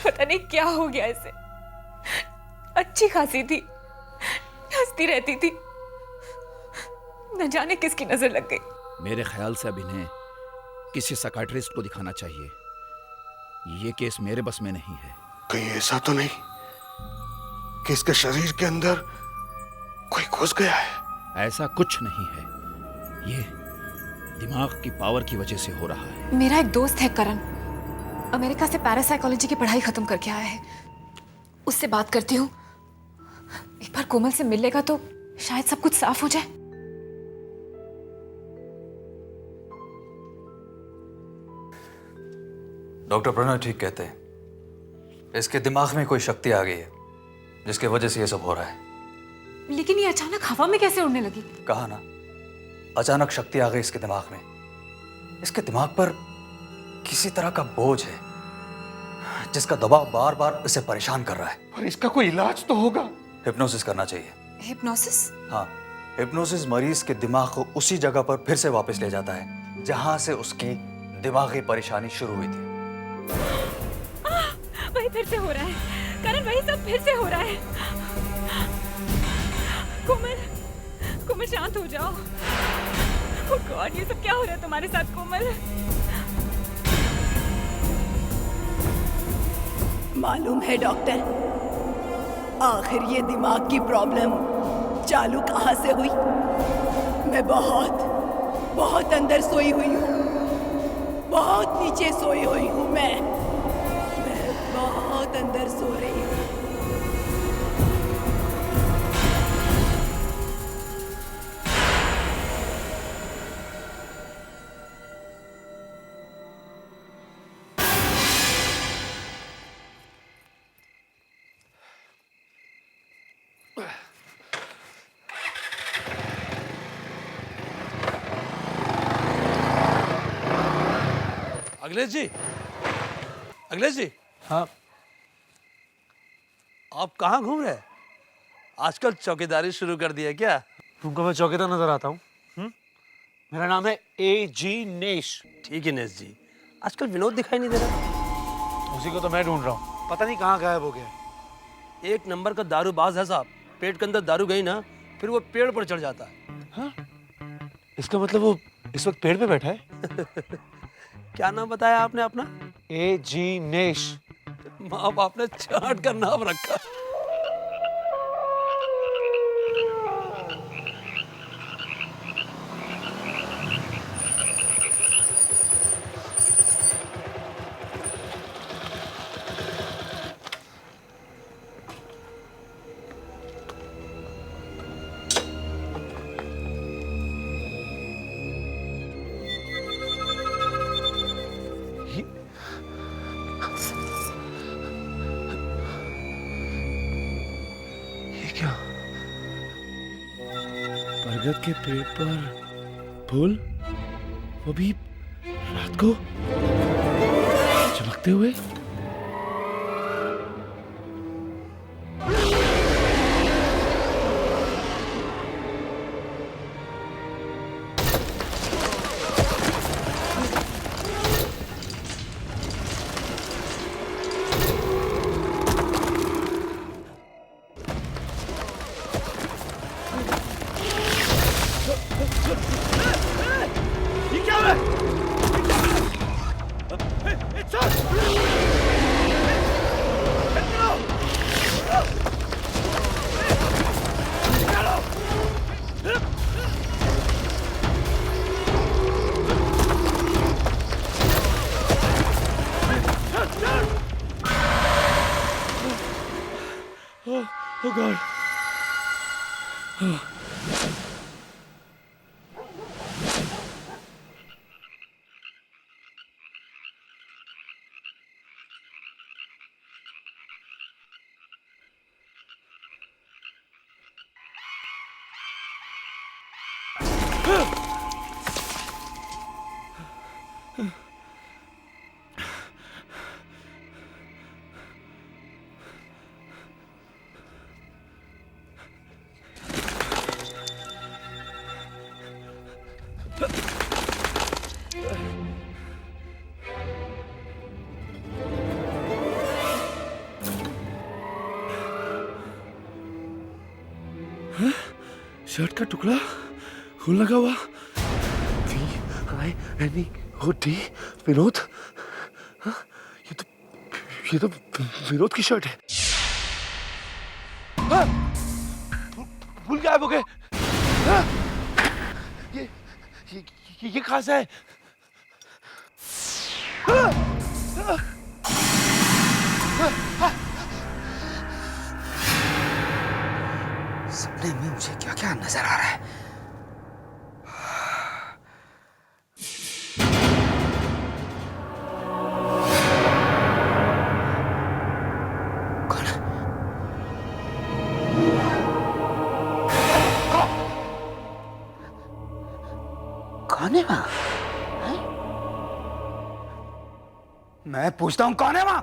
पता नहीं क्या हो गया इसे। अच्छी खासी थी, हंसती रहती थी, न जाने किसकी नजर लग गई। मेरे ख्याल से अब इन्हें किसी साइकियाट्रिस्ट को दिखाना चाहिए। ये केस मेरे बस में नहीं है। कहीं ऐसा तो नहीं कि इसके शरीर के अंदर कोई घुस गया है? ऐसा कुछ नहीं है, ये दिमाग की पावर की वजह से हो रहा है। मेरा एक दोस्त है करण, अमेरिका से पैरासाइकोलॉजी की पढ़ाई खत्म करके आया है। उससे बात करती हूँ, एक बार कोमल से मिल लेगा तो शायद सब कुछ साफ हो जाए। डॉक्टर प्रणय ठीक कहते हैं, इसके दिमाग में कोई शक्ति आ गई है जिसकी वजह से ये सब हो रहा है। लेकिन ये अचानक हवा में कैसे उड़ने लगी? कहा ना, अचानक शक्ति आ गई इसके दिमाग में। इसके दिमाग पर किसी तरह का बोझ है जिसका दबाव बार बार इसे परेशान कर रहा है। पर इसका कोई इलाज तो होगा। हिप्नोसिस करना चाहिए। हिप्नोसिस? हाँ, हिप्नोसिस मरीज के दिमाग को उसी जगह पर फिर से वापस ले जाता है जहां से उसकी दिमागी परेशानी शुरू हुई थी। वही फिर से हो रहा है करण, वही सब फिर से हो रहा है। कोमल, कोमल शांत हो जाओ। ओह गॉड, ये सब क्या हो रहा है तुम्हारे साथ कोमल? मालूम है डॉक्टर, आखिर ये दिमाग की प्रॉब्लम चालू कहाँ से हुई? मैं बहुत बहुत अंदर सोई हुई हूँ, बहुत नीचे सोई हुई हूँ। मैं बहुत अंदर सो रही हूँ। अखिलेश जी, अखिलेश जी। हाँ। आप कहाँ घूम रहे हैं? आजकल चौकीदारी शुरू कर दी है क्या? तुमको मैं चौकीदार नजर आता हूँ? मेरा नाम है A.G. नेश। ठीक है नेश जी, आजकल विनोद दिखाई नहीं दे रहा। उसी को तो मैं ढूंढ रहा हूँ, पता नहीं कहाँ गायब हो गया। एक नंबर का दारूबाज है साहब। पेट के अंदर दारू गई ना, फिर वो पेड़ पर चढ़ जाता है। हाँ? इसका मतलब वो इस वक्त पेड़ पे बैठा है? क्या नाम बताया आपने अपना? A.G. नेश। माँ बाप ने चाट का नाम रखा। बरगद के पेड़ पर फूल, वो भी रात को चमकते हुए। Oh God. शर्ट का टुकड़ा खून लगा हुआ। V-I-N-E-O-D विनोद। हाँ? ये तो विनोद की शर्ट है। हाँ? भूल गायब हो गए। हाँ? ये कहाँ से है? हाँ? हाँ? हाँ? सपने में मुझे क्या क्या नजर आ रहा है। कौन? कौन है वहां? मैं पूछता हूं कौन है वहां?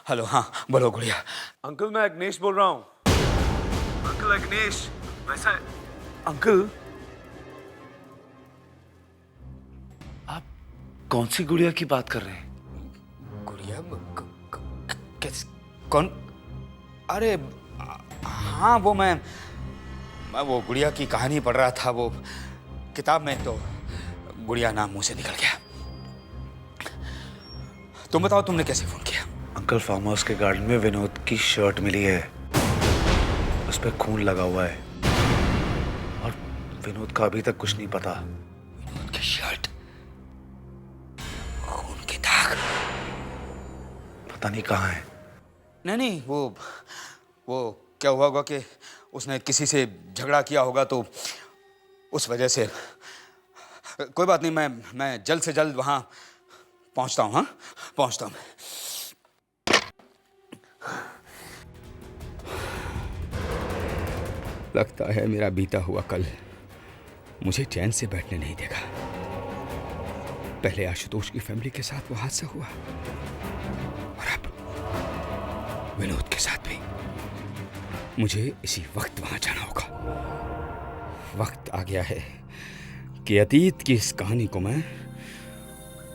हेलो, हाँ बोलो गुड़िया। अंकल मैं अग्नेश बोल रहा हूँ। अंकल अग्नेश, वैसा अंकल आप कौन सी गुड़िया की बात कर रहे हैं? कौन? अरे हाँ, वो मैं वो गुड़िया की कहानी पढ़ रहा था वो किताब में, तो गुड़िया नाम मुंह से निकल गया। तुम बताओ, तुमने कैसे फोन किया? अंकल, फार्म हाउस के गार्डन में विनोद की शर्ट मिली है, उस पर खून लगा हुआ है और विनोद का अभी तक कुछ नहीं पता। विनोद की शर्ट, खून के दाग, पता नहीं कहाँ है। नहीं, वो क्या हुआ होगा कि उसने किसी से झगड़ा किया होगा, तो उस वजह से। कोई बात नहीं, मैं जल्द से जल्द वहां पहुंचता हूं। हाँ, पहुंचता हूं। लगता है मेरा बीता हुआ कल मुझे चैन से बैठने नहीं देगा। पहले आशुतोष की फैमिली के साथ वो हादसा हुआ और अब विनोद के साथ भी। मुझे इसी वक्त वहां जाना होगा। वक्त आ गया है कि अतीत की इस कहानी को मैं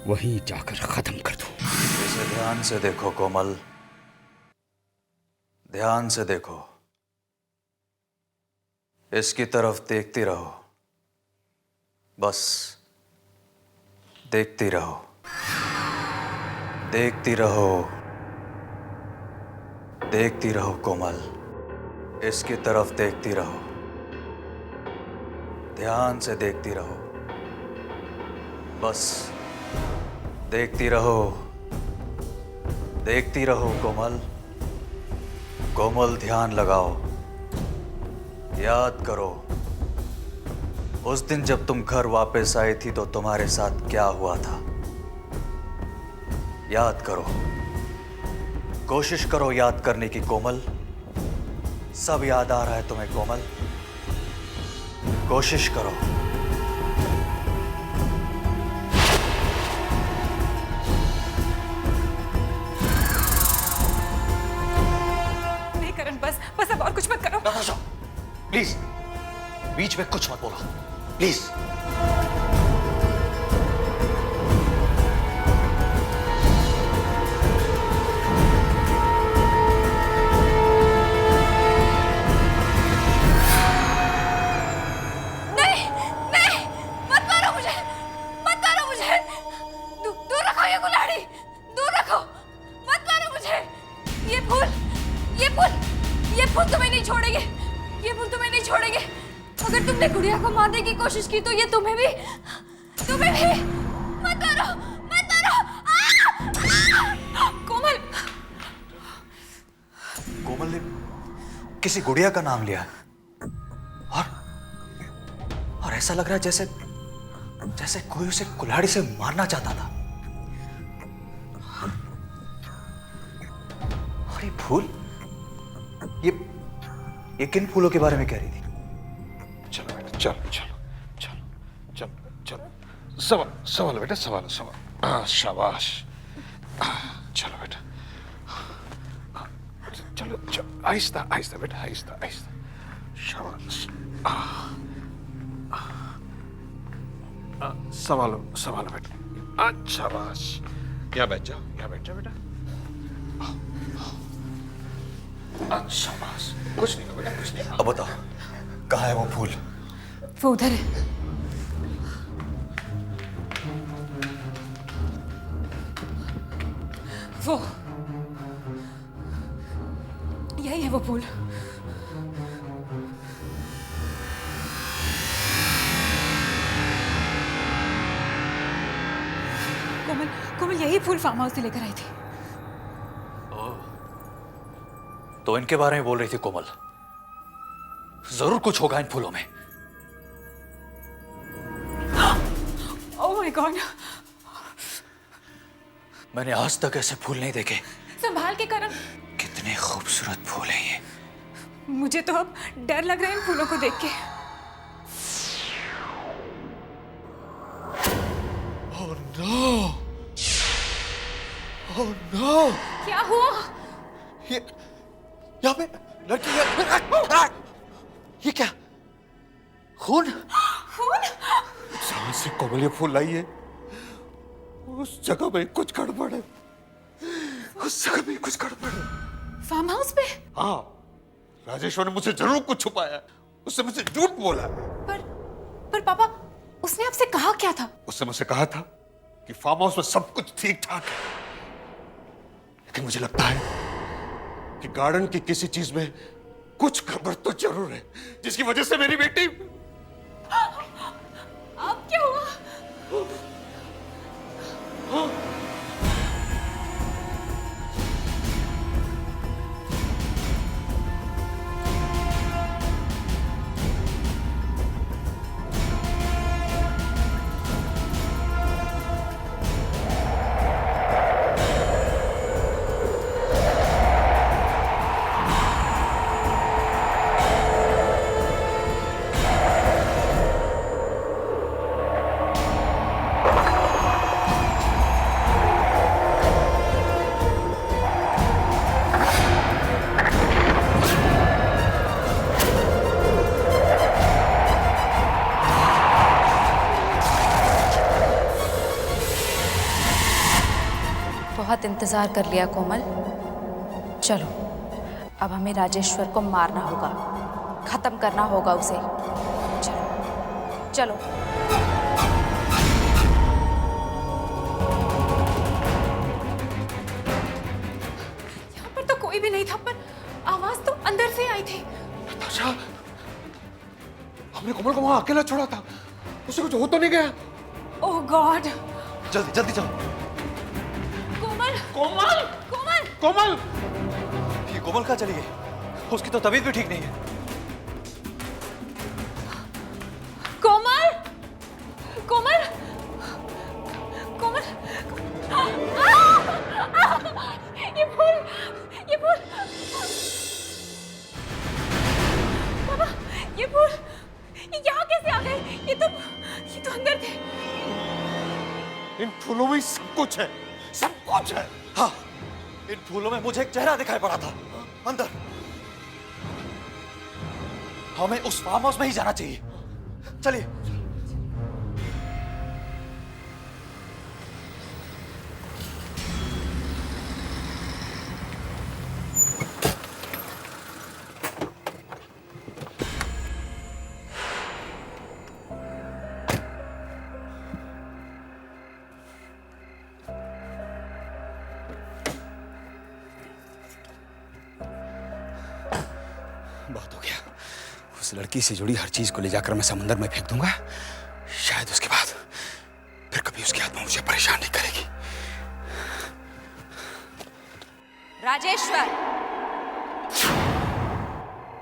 वहीं जाकर खत्म कर दूं। इसे ध्यान से देखो कोमल, ध्यान से देखो। इसकी तरफ देखती रहो, बस देखती रहो, देखती रहो, देखती रहो कोमल, इसकी तरफ देखती रहो, ध्यान से देखती रहो, बस देखती रहो, देखती रहो कोमल। कोमल, ध्यान लगाओ, याद करो उस दिन जब तुम घर वापस आई थी तो तुम्हारे साथ क्या हुआ था। याद करो, कोशिश करो याद करने की कोमल। सब याद आ रहा है तुम्हें कोमल, कोशिश करो। नहीं करण, बस अब और कुछ मत करो। प्लीज, बीच में कुछ मत बोलो, प्लीज। अगर तुमने गुड़िया को मारने की कोशिश की तो ये तुम्हें भी मत मारो, मत मारो। कोमल, कोमल ने किसी गुड़िया का नाम लिया और ऐसा लग रहा है जैसे कोई उसे कुल्हाड़ी से मारना चाहता था। और ये फूल, ये किन फूलों के बारे में कह रही थी? चलो बेटा, चलो चलो चलो चलो चलो, सवाल बेटा, सवाल। शाबाश। चलो बेटा, चलो चलो, आहिस्ता आहिस्ता बेटा, आहिस्ता आहिस्ता। शाबाश। संभालो बेटा। शाबाश। यहाँ बैठ जाओ बेटा। शाबाश। कुछ नहीं बेटा, कुछ नहीं। अब बताओ, कहाँ है वो फूल? वो उधर है। वो यही है वो फूल। कोमल यही फूल फार्म हाउस से लेकर आई थी। तो इनके बारे में बोल रही थी कोमल। जरूर कुछ होगा इन फूलों में। ओह माय गॉड, मैंने आज तक ऐसे फूल नहीं देखे। संभाल के करण। कितने खूबसूरत फूल हैं ये। मुझे तो अब डर लग रहा है इन फूलों को देख के। Oh no, oh no. क्या हुआ? यहाँ पे लड़की ये क्या? खून? जहां से कोमल ये फूल लाई है उस जगह में कुछ गड़बड़ है। उस जगह में कुछ गड़बड़ है। फार्म हाउस पे? हाँ, राजेश्वर ने मुझसे जरूर कुछ छुपाया। उसने मुझसे झूठ बोला। पर पापा, उसने आपसे कहा क्या था? उसने मुझसे कहा था कि फार्म हाउस में सब कुछ ठीक ठाक है, लेकिन मुझे लगता है कि गार्डन की किसी चीज में कुछ गड़बड़ तो जरूर है, जिसकी वजह से मेरी बेटी। अब क्या हुआ? बहुत इंतजार कर लिया कोमल, चलो अब हमें राजेश्वर को मारना होगा, खत्म करना होगा उसे। चलो चलो। यहाँ पर तो कोई भी नहीं था, पर आवाज तो अंदर से आई थी। नताशा, हमने कोमल को वहां अकेला छोड़ा था, उसे कुछ हो तो नहीं गया? ओह गॉड! जल्दी जल्दी चलो। कोमल! कोमल! कोमल! ये कोमल कहाँ चली गई? उसकी तो तबीयत भी ठीक नहीं है। कोमल! कोमल! कोमल! ये फूल! ये फूल! पापा, ये फूल ये यहाँ कैसे आ गए? ये तो अंदर थे। इन फूलों में सब कुछ है, सब कुछ है। हाँ, इन फूलों में मुझे एक चेहरा दिखाई पड़ा था अंदर। हमें उस फार्म हाउस में ही जाना चाहिए। चलिए। बहुत हो गया। उस लड़की से जुड़ी हर चीज को ले जाकर मैं समंदर में फेंक दूंगा। शायद उसके बाद फिर कभी उसकी आत्मा मुझे परेशान नहीं करेगी। राजेश्वर,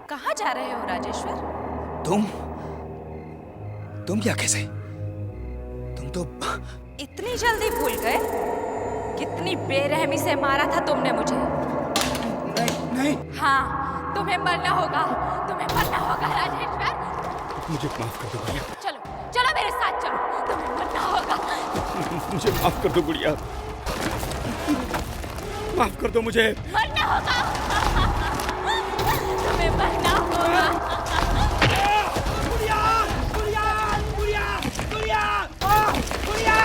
कहाँ जा रहे हो राजेश्वर? तुम क्या कैसे? तुम तो इतनी जल्दी भूल गए? कितनी बेरहमी से मारा था तुमने मुझे। नहीं। हाँ, तुम्हें मरना होगा, तुम्हें मरना होगा राजेश्वर। मुझे माफ कर दो गुड़िया। चलो चलो मेरे साथ चलो, तुम्हें मरना होगा। मुझे माफ कर दो गुड़िया, माफ कर दो मुझे। मरना होगा, तुम्हें मरना होगा। गुड़िया, गुड़िया, गुड़िया, गुड़िया, गुड़िया,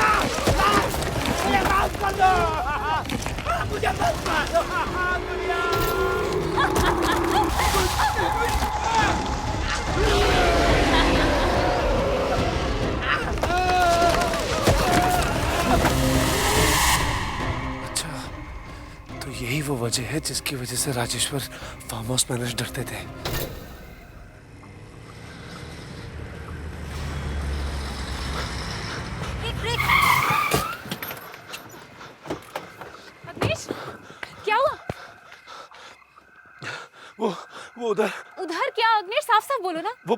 मुझे माफ कर दो, मुझे मत मारो गुड़िया। अच्छा, तो यही वो वजह है जिसकी वजह से राजेश्वर फार्म हाउस मैनेजर डरते थे। अग्निश, क्या हुआ? वो उधर। उधर क्या अग्निश? साफ साफ बोलो ना। वो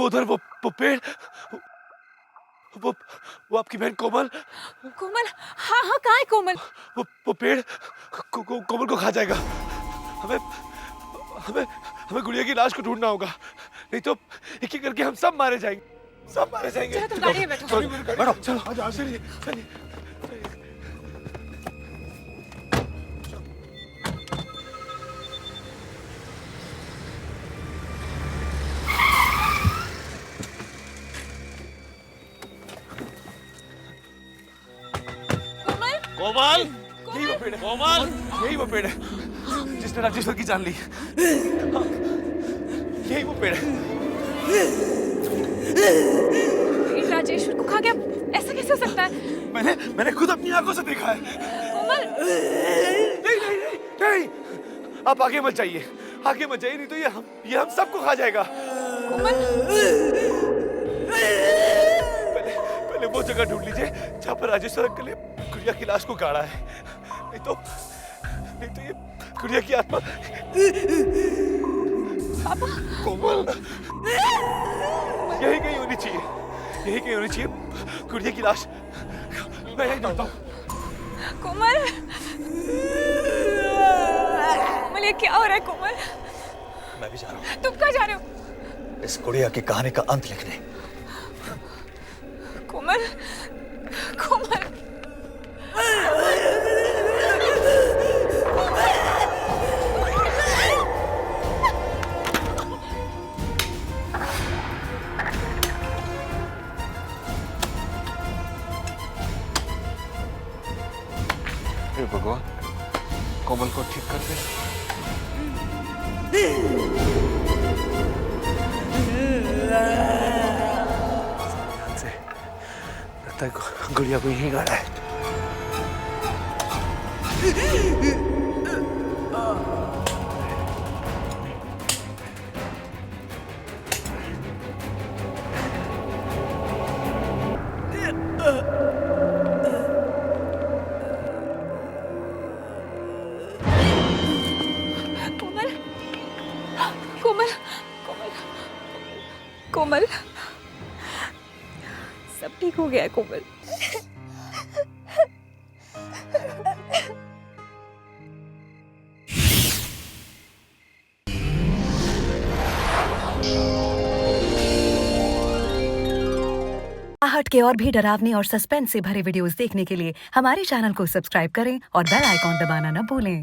उधर, वो पेड़, वो आपकी बहन कोमल। कोमल? हाँ हाँ, कहाँ है कोमल? वो पेड़ कोमल को खा जाएगा। हमें हमें हमें गुड़िया की लाश को ढूंढना होगा, नहीं तो एक एक करके हम सब मारे जाएंगे, सब मारे जाएंगे। चलो तुम गाड़ी में बैठो। बैठो, चलो चलिए चलिए। कोमल, कोमल, कोमल, यही वो पेड़ है जिसने राजेश्वर की जान ली। हाँ, यही वो पेड़ है। राजेश्वर को खा गया, ऐसा कैसे हो सकता है? मैंने खुद अपनी आंखों से देखा है। कोमल! नहीं नहीं नहीं नहीं, आप आगे मत जाइए, आगे मत जाइए, नहीं तो ये हम सबको खा जाएगा। कोमल! पहले वो जगह ढूंढ लीजिए जहाँ पर राजेश्वर अंकल ने गुड़िया की लाश को गाड़ा है। नहीं तो ये गुड़िया की आत्मा। पापा! कोमल, यही कहीं होनी चाहिए, यही कहीं होनी चाहिए गुड़िया की लाश। मैं यही ढूंढता हूँ। कोमल! कोमल, ये क्या हो रहा है कोमल? मैं भी जा रहा हूँ। तुम कहाँ जा रहे हो? इस गुड़िया की कहानी का अंत लिखने। कोमल! कोमल! हे भगवान, कोमल को ठीक कर दे। ध्यान से, लगता है गुड़िया को यहीं गाड़ा है। कोमल! कोमल! कोमल! कोमल! सब ठीक हो गया है कोमल। आहट के और भी डरावनी और सस्पेंस से भरे वीडियोस देखने के लिए हमारे चैनल को सब्सक्राइब करें और बेल आइकॉन दबाना न भूलें।